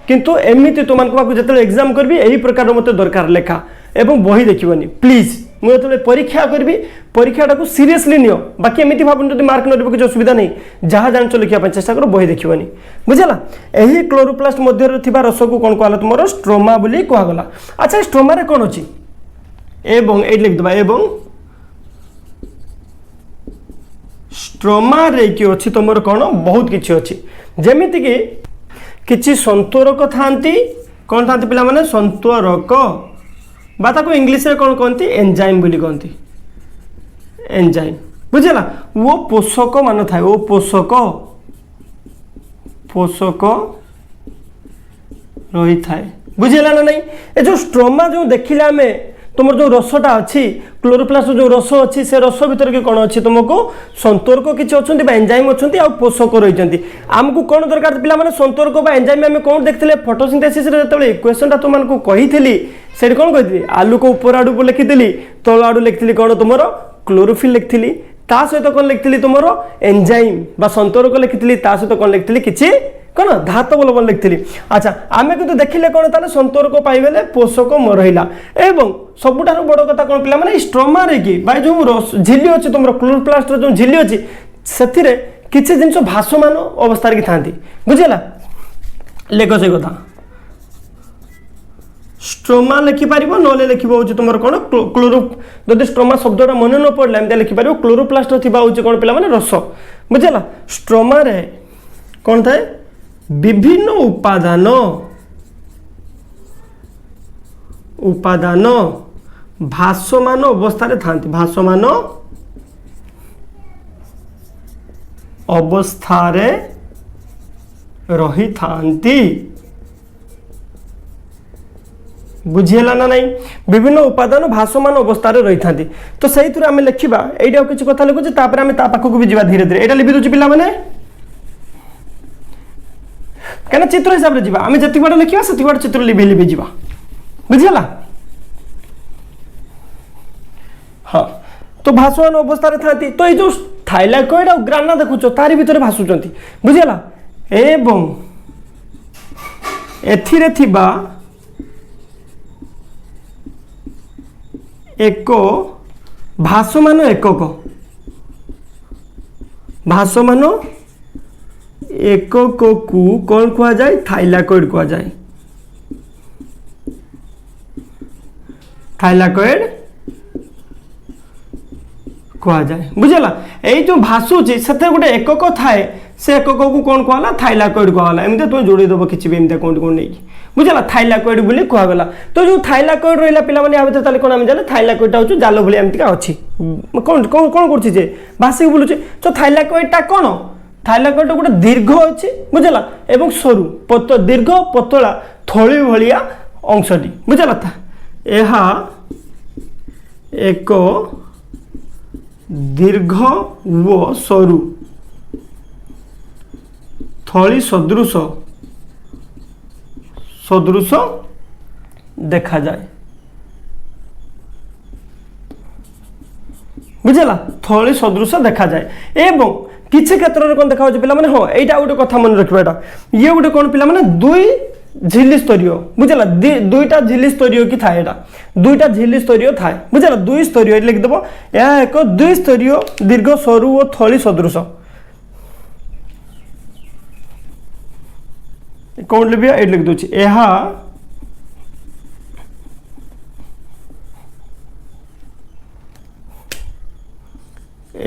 किंतु एमती तुम जो एग्जाम करी यही प्रकार मत दरकार लेखा एवं बही देखनी प्लीज मुझे परीक्षा करी परीक्षाटा को सीरियसली नियो बाकी एमती भाव जो मार्क न किसी असुविधा नहीं जहाँ जान लिखा चेष्टा करो बही देखनी बुझेगा यही क्लोरोप्लास्ट मध्य रस को कौन कहला तुम स्ट्रोमा बोली कहगला। अच्छा स्ट्रोमा कौन अच्छी एवं ये लिखिदेवा एवं स्ट्रोमा रे कि अच्छी तुम कौन बहुत किसी अच्छी जमीती कि किसी संतोरक थांती कौन था पिला माने संतोरक बाता को इंग्लिश रे कौन कहती एंजाइम बोली कहती एंजाइम बुझेगा वो पोषक मान थाए वो पोषक पोषक रही थाए बुझेगा ना नहीं ये जो स्ट्रोमा जो देखिले आमे तुम जो रसटा अच्छी क्लोरोप्लास्ट जो रस अच्छी से रस भीतर के कौन अच्छी तुमको संतर्क किसी अच्छा एंजाइम अच्छा पोषक रही आमको कौन दरकार पिला माने संतर्क एंजाइम आम कौन देखते फोटोसिंथेसिस जो इक्वेशनटा तुमको कही से कौन कही आलू को ऊपर आड़ू लिखी तल आड़ू लिखी कौन तुम क्लोरोफिल लिखी ता सहित कौन लिखी तुम एंजाइम बा संतर्क लिखी ता सहित कौन लिखी किसी कौन धात बल लिखी। अच्छा आम कि देखिले कौन ताले संतर्क पाइबे पोषक रहा एवं सबुठ बड़ कथा कौन पिला माने स्ट्रोमा रे कि भाई जो झिल्ली अच्छी तुम क्लोरोप्लास्ट जो झिल्ली अच्छी से किसी जिन भासमान अवस्था की था बुझेगा लेख से कथा स्ट्रोमा लिखिपार ना लिख तुम कौन क्लोरो जदि स्ट्रोमा शब्दटा मन न पड़ा एमती लिखिपार क्लोरोप्लास्ट थी कौन पिला माने रस बुझेगा स्ट्रोमा रे कौन थाए विभिन्न उपादान उपादान भासमान अवस्था था भासमान अवस्था रही थांती बुझीला ना नहीं विभिन्न उपादान भासमान अवस्था रही था तो सही आम लिखा यहाँ किसी कथा लिखुचे आम पाखक भी जा धीरे धीरे यहाँ लिखि दूसरी पिला माने क्या चित्र हिसाब से आम जी बार लिखा से बार चित्र लिभे लिभे जा बुझीला। हाँ तो भासमान अवस्था था तो ये जो थाइलाकोइड और ग्राना देखुच तारी भितर भासुंट बुझीला एवं एथिरे थिबा एक भासमान एकक भासमान एकक को कौन कह जाए थाइलाकोइड कह जाए थाइलाकोइड कह जाए बुझेगा यही जो भासुची से गोटे एकक थाए से एकक को कौन कहला थाइलाकोइड कहला एमती तुम जोड़ी देव किसी भी एमती कौन कौन नहीं बुझेगा थाइलाकोइड बोली कहगला। तो जो थाइलाकोइड रहा पिलाने या भर कौन आम जाने थाइलाकोइडा हूँ जाल भाई एमती अच्छी कौन कौन कौन कर भासिक बुलूचे तो थाइलाकोइडा कौन थाइलाकोइड गोटे दीर्घ अच्छी बुझेगा एवं सरू दीर्घ पतला थली भाया अंशटी बुझेगा यह एक दीर्घ व सरू थली सदृश सदृश देखा जाए बुझेगा थली सदृश देखा जाए एवं किसी क्षेत्र में कौन देखा पे हाँ यहाँ गोटे कथा मन रखा ये गोटे कौन पे दुई झिल्ली स्तरीय बुझेगा दुईटा झिल्ली स्तरीय कि थाए दुईटा झिल्ली स्तरीय थाए बुझेगा दुई स्तरीय लिखिदेव यह एक दुई स्तरीय दीर्घ सरू और थली सदृश कौन लिखा ये लिख दूसरी यह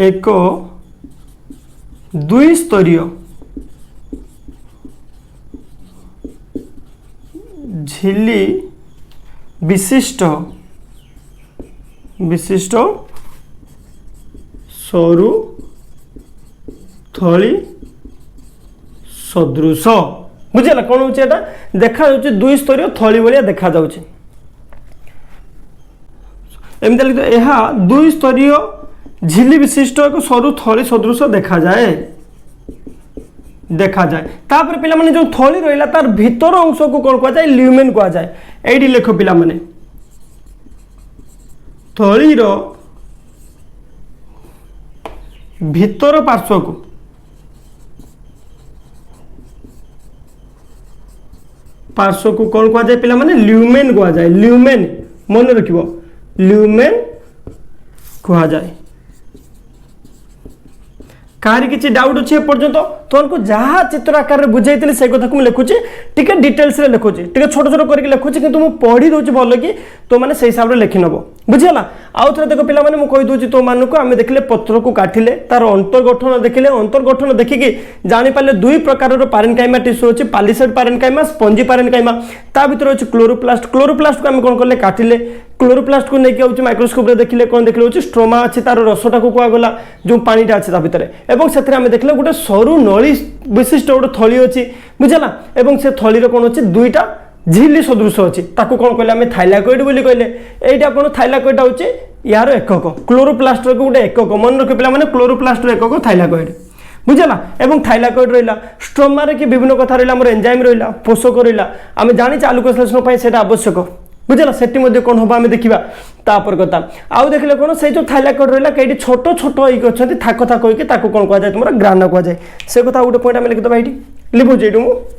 एक दुई स्तरीय झिल्ली विशिष्ट विशिष्ट सरू थली सदृश बुझेगा कौन हो देखा दुई स्तरीय थली भाया देखा एमती लिखिद यह दुई स्तरीय झिल्ली विशिष्ट एक सरू थली सदृश देखा जाए तापर पिला माने जो थली रहिला तार भीतर अंश को कोन कह जाए ल्यूमेन कह जाए एडी लेख पिला माने थली रो भीतर पार्श्व को कौन कह जाए पिला माने ल्यूमेन कह जाए ल्यूमेन मन रखिबो ल्यूमेन कह जाए कहार किसी डाउट अच्छे पर्यंत तुमको जहाँ चित्र आकार में बुझाई से कथा को लिखुची टी डिटेल्स रे लिखुची टी छोट छोट करके लिखुची कि मुझे पढ़ी दूसरी भल कि तो मैंने से हिसाब से लिखि नब बुझीगला आउ थे देख पे मुझे कहीदे तो मानक आम देखले पत्र को काटिले तार अंतर्गठन देखिले अंतर्गठन देखिकी जापारे दुई प्रकार पारेनकाइमा टिश्यू अच्छी पालिसेड पारेनकाइमा स्पंजी पारेनकाइमा ता भीतर अच्छे क्लोरोप्लास्ट को आम कौन कले काटिले क्लोरोप्लास्ट को लेकिन माइक्रोस्कोप देखिले कौन देखिले स्ट्रोमा अच्छी तार रसटा को कहगला जो पानीटा अच्छे भितर एवं से देखिले गोटे सरू नली विशिष्ट गोटे थली अच्छी बुझला एवं से थलीर कौन अच्छी दुईटा झिल्ली सदृश अच्छी ताको कौन कहले आम थाइलाकोइड बोली कहले एटा कौन थाइलाकोइड होची यार एकक क्लोरोप्लास्ट गोटे एकक मन रख पे क्लोरोप्लास्ट एकक थाइलाकोइड बुझला एवं थाइलाकोइड रहा स्ट्रोमा कि विभिन्न कथा रहा एंजाइम रहा पोषक रहा आम जानी आलोक संश्लेषण से आवश्यक बुझला से कौन हम आम देखा तापर कथा आउ देखिले कौन से जो थाइलाकोइड रहा कहीं छोट छोट होती थाक थाक होकर कौन कह जाए तुम ग्राना कह जाए से कथा गोटे पॉइंट आम लिखिद ये लिखुचे ये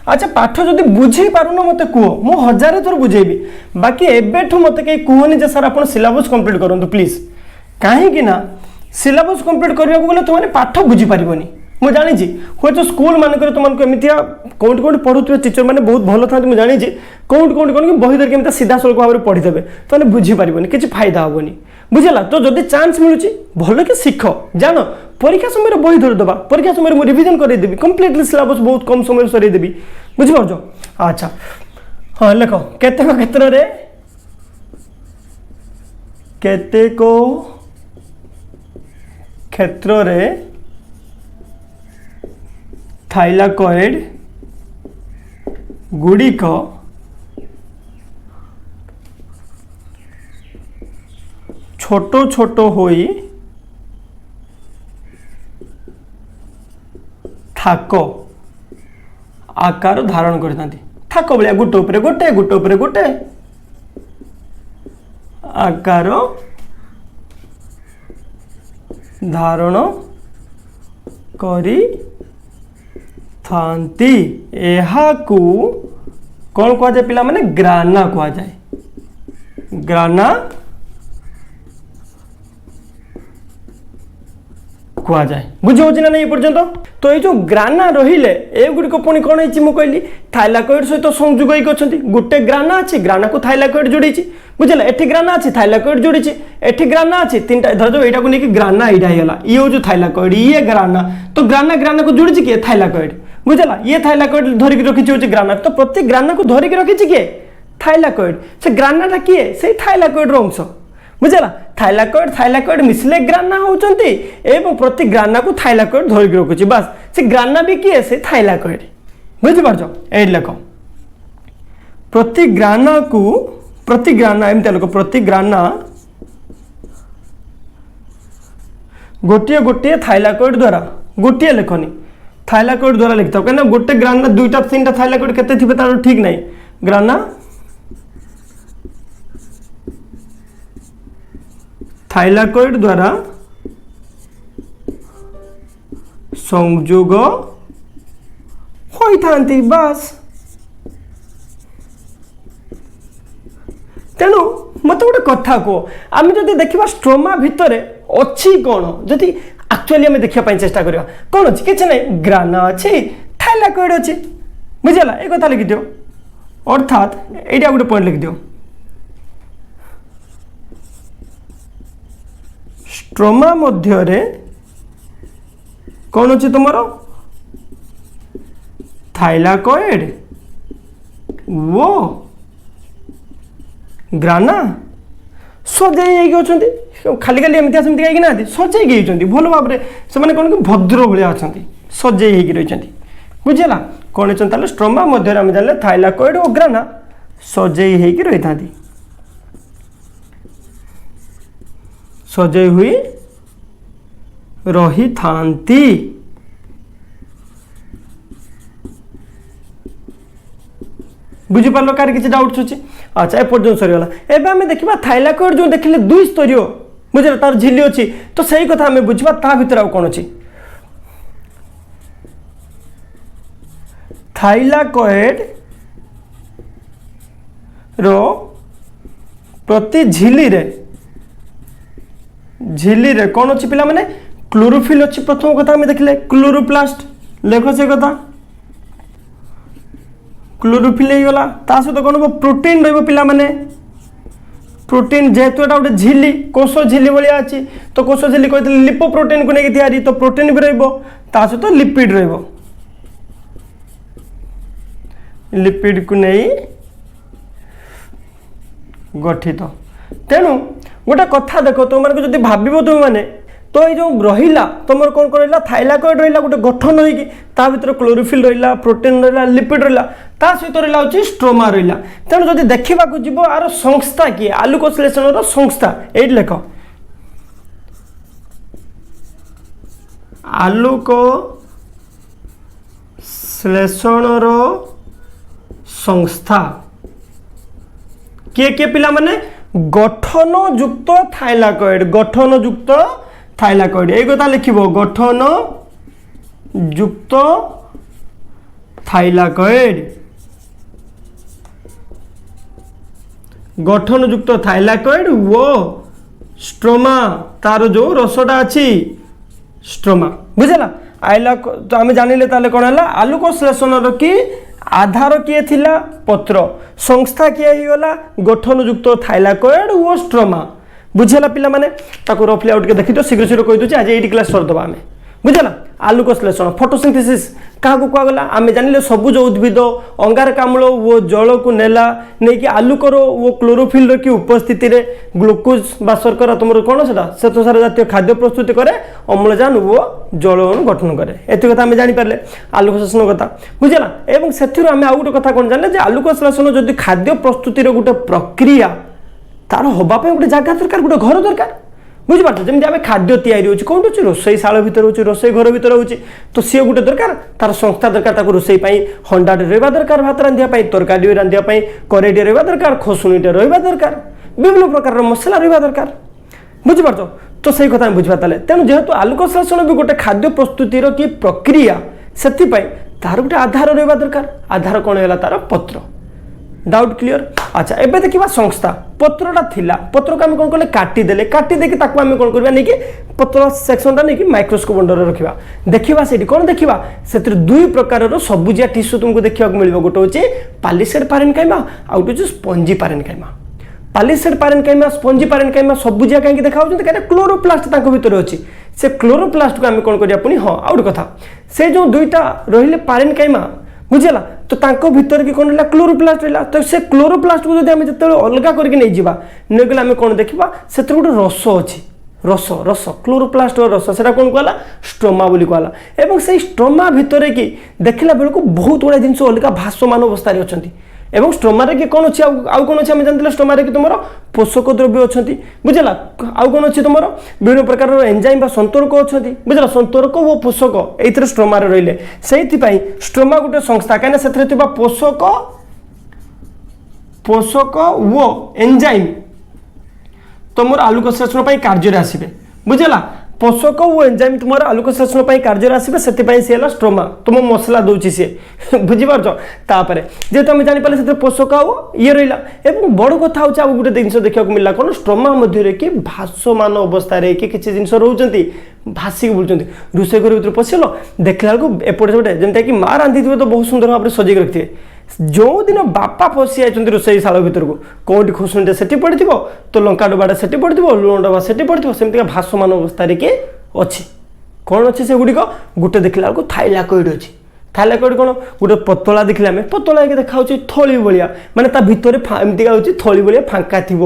अच्छा पाठ जदि बुझे पारुन मत कह मु हजार थर बुझेबी बाकी एबेठु मत कहीं कहनी जे सर आप सिलेबस कंप्लीट करूँ प्लीज कहीं सिलेबस कंप्लीट करने को गले तुमने पाठ बुझी पारबनी मुझे जानी हूँ तो स्कूल मानक तुमको एमती कौट कौट पढ़ुवे टीचर मैंने बहुत भल था मुझे जानी कौट कौट कौन बही धरिक सीधा सड़क भाव में पढ़ीदेवे तो बुझीपारबनी किसी फायदा हेनी बुझला तो जदि चान्स मिलूँ भल कि शिख जान परीक्षा समय बही धरदेवा परीक्षा समय मुझे रिविजन करदेवी कम्प्लीटली सिलेबस बहुत कम समय सरदेवी बुझिपार अच्छा हाँ लिख केतेक क्षेत्र में केतेक क्षेत्र में थाइलाकोइड गुड़िक छोट छोट होई थाक आकार धारण करते थाक भाया गोटे उपरे गोटे गोटे उपरे गोटे आकार धारण करी थांती एहाकू कौन कह जाए पिला माने ग्राना कह जाए ग्राना कह जाए बुझे ना नहीं पर्यंत तो ये जो ग्राना रहिले एगुड़िक पुणी कौन है कहली थाइलाकोइड सहित संयोग होती गोटे ग्राना अच्छी ग्राना को थाइलाकोइड जोड़ी बुझे एठी ग्राना अच्छी थाइलाकोइड जोड़ी एठी ग्राना अच्छी तीन धर जो यहाँ को लेकिन ग्राना यहाँ ये हूँ थाइलाकोइड ये ग्राना तो ग्राना ग्राना को जोड़ी किए थाइलाकोइड बुझला ये थाइलाकोइड धरिक रखी हूँ ग्राना तो प्रति ग्राना को धरिक रखी किए थाइलाकोइड से ग्रानाटा किए से थाइलाकोइड अंश बुझला थाइलाकोइड थाइलाकोइड मिसले ग्राना होचंती एवं प्रति ग्राना को थाइलाकोइड धरिक रखुची बस से ग्राना भी किए से थाइलाकोइड बुझी पारछ ए लेख प्रति ग्राना एमती लोक प्रति ग्राना गोटे गोटे थाइलाकोइड द्वारा गोटे लेखनी थाइलाकोइड द्वारा लिखता कहीं गोटे ग्राना दुईटा तीन टा थाइलाकोइड केते थिबे तार ठीक नहीं ग्राना थाइलाकोइड द्वारा संयोग होइथांती बस तेणु मत गोटे कथा कह आम जब देखा स्ट्रोमा भितर अच्छी कौन जदि एक्चुअली आम देखा चेष्टा करवा कौन अच्छी किसी ना ग्राना अच्छी थाइलाकोइड अच्छी बुझला एक कथा लिखि दियो अर्थात यहाँ गोटे पॉइंट लिखि दियो स्ट्रोमा मध्य कौन अच्छी तुम थाइलाकोइड वो ग्राना सजाई खाली खाली एमती सेमती कहीं ना सजाई भल भाव से कौन कि भद्र भाया अच्छा सजाई रही बुझेगा कौन ताले स्ट्रोमा मध्य आम जान थाइलाकोइड और ग्राना सजाई रही था सजई हुई रही थांती। बुझिपार कार किसी डाउट्स अच्छे? अच्छा एपर्यंत सरीगला। एवं आम देखा थाइलाकॉइड जो देखिले दुई स्तरीय बुझे तार झिल्ली अच्छी तो सही कथा आम बुझा ता भर आउ कौन अच्छी थाइलाकॉइड रो प्रति झिल्ली रे कौन अच्छी पिला माने क्लोरोफिल अच्छी। प्रथम कथा आम देखिले क्लोरोप्लास्ट लेख से कथा क्लोरोफिल हो गला ता सहित कौन प्रोटीन रही पिला माने प्रोटीन जेहेतु एटा गोटे झिल्ली कोष झिल्ली भाया अच्छी तो कोष झिल्ली कहते लिपोप्रोटीन को लेकिन तैयारी तो प्रोटीन भी रहा सहित लिपिड लिपिड को नहीं गठित। तेणु गोटे कथा देख तुम मानक जब भाव तुम मैंने तो ये जो रहा तुम कौन कौन रहा थाइलाकॉइड रहा गोटे गठन होगी ता भर क्लोरोफिल रहा प्रोटीन रहा लिपिड रहा ता सहित रहा हूँ स्ट्रोमा रहा। तेणु जब देखा जीव आर संस्था किए आलुक श्लेषण संस्था ये लेख आलुक श्लेषण संस्था किए किए पिला माने गठन युक्त थाइलाकॉइड ये कथा लिख गठन युक्त थाइलाकॉइड गठन युक्त थाइलाकॉइड वो स्ट्रोमा तार जो रसटा अच्छी स्ट्रोमा बुझेला आइला तो आम जानिले ताले कौन है आलुक श्लेषण कि आधार किए थिला पत्र संस्था किए ही गला गठन युक्त थाइलाकॉइड वो स्ट्रोमा बुझेला पिला माने ताको रफली आउट के देखि तो शीघ्र शीघ्र कहि दोचे आज 8 क्लास कर दबा हमें बुझेला आलुक श्लेषण फोटोसिंथेसिस क्या कहगला आम जानिले सबुज उद्भिद अंगारकाम्ल वो जल को नेला नहीं कि आलुकर वो क्लोरोफिल की उपस्थिति रे ग्लूकोज बा शर्करा तुम कौन से श्वेतसार जातीय खाद्य प्रस्तुति करे अम्लजान वो जल गठन करे एत कथा आम जापारे आलुक श्लेषण कथा बुझेला एवं से आम आउ गोटे कथा कौन जाने आलुक श्लेषण जदि खाद्य प्रस्तुतिर गोटे प्रक्रिया तार हवापाई गोटे जगह दरकार गोटे घर दरकार बुझिपार जमी आम खाद्य तैयारी होची कौन होची रोसई शाल भर होची रोसई घर भर होची तो सी गोटे दरकार तार संस्था दरकार ताको रोसई हंडाटे रहा दरकार भात रांधिया तरकारी रांधिया करेटे रहा दरकार खोसुणीटे रहा दरकार विभिन्न प्रकार मसला रहा दरकार बुझिपार तो सही कथा बुझा तेणु जेहेतु आलुक श्लेषण भी गोटे खाद्य प्रस्तुतिर कि प्रक्रिया से तार गोटे आधार रहा दरकार आधार कौन है तार पत्र डाउट क्लियर। अच्छा एबे देखिबा संस्था पत्रटा थिला पत्र को आम कौन कले काटिदेले काटिदेकी ताको आम कौन करबा नहीं कि पत्र सेक्शनटा नहीं कि माइक्रोस्कोप अंडर रखिबा देखिबा सेठी कौन देखिबा सेतिर दुई प्रकार सबुजिया टिश्यू तुमको देखा मिलिबो गोटे होची पालिसेड पारेन्काइमा आउ गोटे स्पंजी पारेन्काइमा पालिसेड पारेन्काइमा स्पंजी पारेन्काइमा सबुजिया कहीं देखा कहीं क्लोरोप्लास्ट ताको भितर अछि से क्लोरोप्लास्ट को आम कौन करिया पुनी हां आउ कथा से जो दुईटा रहिले पारेन्काइमा बुझेला तो तांको भीतर की कौन रहा क्लोरोप्लास्ट रहा तो से क्लोरोप्लास्ट को जब जो अलग करके नहीं जावा नहीं गले आम कौन देखा से गोटे रस अच्छी रस रस क्लोरोप्लास्ट रस से कौन कहला स्ट्रोमा बोली कहला एवं से स्ट्रोमा भितर की देखला बेलू बहुत गुड़ा जिन अलग भासमान अवस्था अच्छा एवं स्ट्रोमा रे कौन अच्छी आउ कौन अच्छे जानते स्ट्रोमा रे तुम पोषक द्रव्य अच्छा बुझेला आउ कौन अच्छी तुम विभिन्न प्रकार एंजाइम संतरक अच्छा बुझेला संतरक वो पोषक ये स्ट्रोमा रे से स्ट्रोमा गोटे संस्था कहीं पोषक पोषक वो एंजाइम तुम आलुक श्लेषण कार्य आसबे बुझेला पोषक वो एंजाइम तुम आलुक श्लेषण कार्य आसबे से सी है स्ट्रोमा तुम मसला दूसरी सी बुझीपार जेहेतु आम जापारे से पोषक ये रहा और बड़ कथा हूँ आउ गोटे जिन देखा मिलला कौन स्ट्रोमा मध्य कि भासमान अवस्था कि किसी जिन रोचे भासिक बुलूँ रोषे घर भर पशिल देखला बेलू एपटे सेपटे जमीन कि माँ रांधि तो बहुत सुंदर भाव में सजेक रखिए जो दिन बापा पशि आई रोसई शाल भर को कौटी खोसुणीटे से पड़े तो लंका डबाटा से पड़े लुण डबा से पड़े सेमती भासमान अवस्था कि अच्छी कौन अच्छी से गुड़िक गोटे देखला बेलू थाइलाकॉइड अच्छी थाइलाकॉइड कौन गोटे पतला देखले आम पतला देखा थली भाया मानने भितर एमती हूँ थली भाया फांका थी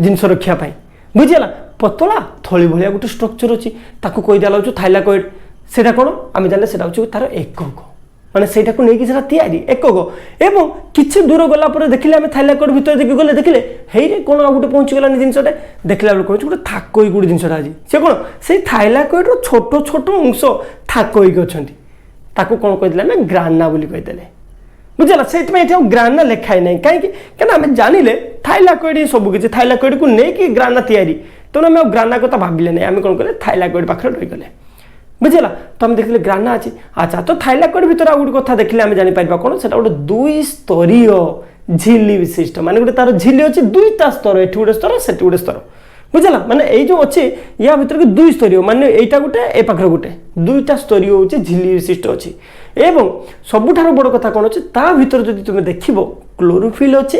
जिनस रखापी बुझीगला पतला थली भाया गोटे स्ट्रक्चर अच्छी कहीदि थाइलाकॉइड से कौन आम जाने से तार एकक ମାନେ ସେଇଟାକୁ ନେଇକି ସେଟା ତିଆରି ଏକକ ଏବଂ କିଛି ଦୂର ଗଲା ପରେ ଦେଖିଲେ ଆମେ ଥାଇଲାକଏଡ୍ ଭିତରେ ଦେଇକି ଗଲେ ଦେଖିଲେ ହେଇରେ କ'ଣ ଆଉ ଗୋଟେ ପହଞ୍ଚିଗଲାନି ଜିନିଷଟେ ଦେଖିଲା ବେଳକୁ କହୁଛି ଗୋଟେ ଥାକ ହେଇକି ଗୋଟେ ଜିନିଷଟା ଅଛି ସେ କ'ଣ ସେଇ ଥାଇଲାକଏଡ୍ର ଛୋଟ ଛୋଟ ଅଂଶ ଥାକ ହେଇକି ଅଛନ୍ତି ତାକୁ କ'ଣ କହିଦେଲେ ଆମେ ଗ୍ରାନା ବୋଲି କହିଦେଲେ ବୁଝିଲା ସେଇଥିପାଇଁ ଏଠି ଆଉ ଗ୍ରାନା ଲେଖା ହିଁ ନାହିଁ କାହିଁକି କାରଣ ଆମେ ଜାଣିଲେ ଥାଇଲାକଏଡ୍ ହିଁ ସବୁ କିଛି ଥାଇଲାକଏଡ୍କୁ ନେଇକି ଗ୍ରାନା ତିଆରି ତେଣୁ ଆମେ ଆଉ ଗ୍ରାନା କଥା ଭାବିଲେ ନାହିଁ ଆମେ କ'ଣ କଲେ ଥାଇଲାକଏଡ୍ ପାଖରେ ରହିଗଲେ ବୁଝିଲା ତ ଆମେ ଦେଖିଲେ ଗ୍ରାନା ଅଛି ଆଚ୍ଛା ତ ଥାଇଲାକଏଡ୍ ଭିତରେ ଆଉ ଗୋଟେ କଥା ଦେଖିଲେ ଆମେ ଜାଣିପାରିବା କ'ଣ ସେଟା ଗୋଟେ 2 ସ୍ତରୀୟ ଝିଲି ବିଶିଷ୍ଟ ମାନେ ଗୋଟେ ତାର ଝିଲି ଅଛି 2ଟା ସ୍ତର ଏଠି ଗୋଟେ ସ୍ତର ସେଠି ଗୋଟେ ସ୍ତର ବୁଝିଲା ମାନେ ଏଇ ଯେଉଁ ଅଛି ୟା ଭିତରେ 2 ସ୍ତରୀୟ ମାନେ ଏଇଟା ଗୋଟେ ଏ ପାଖରେ ଗୋଟେ 2ଟା ସ୍ତରୀୟ ହେଉଛି ଝିଲି ବିଶିଷ୍ଟ ଅଛି ଏବଂ ସବୁଠାରୁ ବଡ଼ କଥା କ'ଣ ଅଛି ତା ଭିତରେ ଯଦି ତୁମେ ଦେଖିବ କ୍ଲୋରୋଫିଲ୍ ଅଛି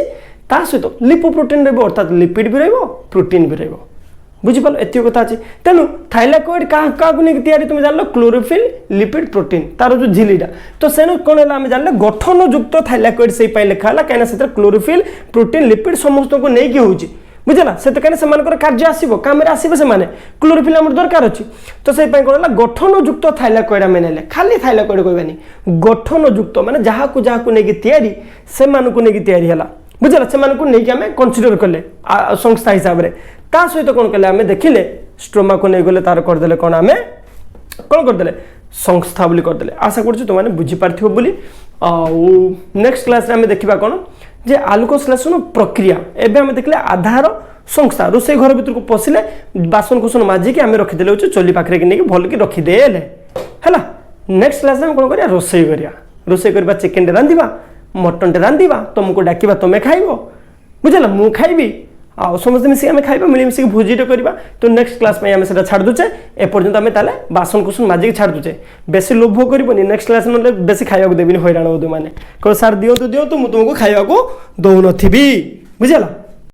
ତା ସହିତ ଲିପୋପ୍ରୋଟିନ୍ ରହିବ ଅର୍ଥାତ୍ ଲିପିଡ୍ ବି ରହିବ ପ୍ରୋଟିନ୍ ବି ରହିବ ବୁଝିପାରିଲ ଏତିକି କଥା ଅଛି ତେଣୁ ଥାଇଲାକଏଡ୍ କାହାକୁ ନେଇକି ତିଆରି ତୁମେ ଜାଣିଲ କ୍ଲୋରୋଫିଲ୍ ଲିପିଡ୍ ପ୍ରୋଟିନ୍ ତାର ଯେଉଁ ଝିଲିଟା ତ ସେଣୁ କ'ଣ ହେଲା ଆମେ ଜାଣିଲେ ଗଠନଯୁକ୍ତ ଥାଇଲାକଏଡ୍ ସେଇପାଇଁ ଲେଖା ହେଲା କାହିଁକିନା ସେଥିରେ କ୍ଲୋରୋଫିଲ୍ ପ୍ରୋଟିନ୍ ଲିପିଡ୍ ସମସ୍ତଙ୍କୁ ନେଇକି ହେଉଛି ବୁଝିଲା ସେତ କାହିଁକି ସେମାନଙ୍କର କାର୍ଯ୍ୟ ଆସିବ କାମରେ ଆସିବେ ସେମାନେ କ୍ଲୋରୋଫିଲ୍ ଆମର ଦରକାର ଅଛି ତ ସେଇପାଇଁ କ'ଣ ହେଲା ଗଠନଯୁକ୍ତ ଥାଇଲାକଏଡ୍ ଆମେ ନେଲେ ଖାଲି ଥାଇଲାକଏଡ୍ କହିବାନି ଗଠନଯୁକ୍ତ ମାନେ ଯାହାକୁ ନେଇକି ତିଆରି ସେମାନଙ୍କୁ ନେଇକି ତିଆରି ହେଲା ବୁଝିଲା ସେମାନଙ୍କୁ ନେଇକି ଆମେ କନସିଡର କଲେ ସଂସ୍ଥା ହିସାବରେ ତା ସହିତ କ'ଣ କଲେ ଆମେ ଦେଖିଲେ ଷ୍ଟ୍ରୋମାକୁ ନେଇଗଲେ ତାର କରିଦେଲେ କ'ଣ ଆମେ କ'ଣ କରିଦେଲେ ସଂସ୍ଥା ବୋଲି କରିଦେଲେ ଆଶା କରୁଛୁ ତୁମମାନେ ବୁଝିପାରିଥିବ ବୋଲି ଆଉ ନେକ୍ସଟ କ୍ଲାସ୍ରେ ଆମେ ଦେଖିବା କ'ଣ ଯେ ଆଲୋକ ଶ୍ଳେଷଣ ପ୍ରକ୍ରିୟା ଏବେ ଆମେ ଦେଖିଲେ ଆଧାର ସଂସ୍ଥା ରୋଷେଇ ଘର ଭିତରକୁ ପଶିଲେ ବାସନକୁସନ ମାଜିକି ଆମେ ରଖିଦେଲେ ହେଉଛି ଚୁଲି ପାଖରେ ନେଇକି ଭଲକି ରଖିଦେଲେ ହେଲା ନେକ୍ସଟ କ୍ଲାସ୍ରେ ଆମେ କ'ଣ କରିବା ରୋଷେଇ କରିବା ଚିକେନଟେ ରାନ୍ଧିବା ମଟନଟେ ରାନ୍ଧିବା ତୁମକୁ ଡାକିବା ତୁମେ ଖାଇବ ବୁଝିଲା ମୁଁ ଖାଇବି ଆଉ ସମସ୍ତେ ମିଶିକି ଆମେ ଖାଇବା ମିଳିମିଶିକି ଭୋଜିଟେ କରିବା ତ ନେକ୍ସଟ କ୍ଲାସ୍ ପାଇଁ ଆମେ ସେଟା ଛାଡ଼ି ଦେଉଛେ ଏପର୍ଯ୍ୟନ୍ତ ଆମେ ତାହେଲେ ବାସନକୁସନ ମାଜିକି ଛାଡ଼ି ଦେଉଛେ ବେଶୀ ଲୋଭ କରିବନି ନେକ୍ସଟ କ୍ଲାସ୍ ନହେଲେ ବେଶୀ ଖାଇବାକୁ ଦେବିନି ହଇରାଣ ହଉ ତୁମମାନେ କହିବ ସାର୍ ଦିଅନ୍ତୁ ମୁଁ ତୁମକୁ ଖାଇବାକୁ ଦେଉନଥିବି ବୁଝିଲା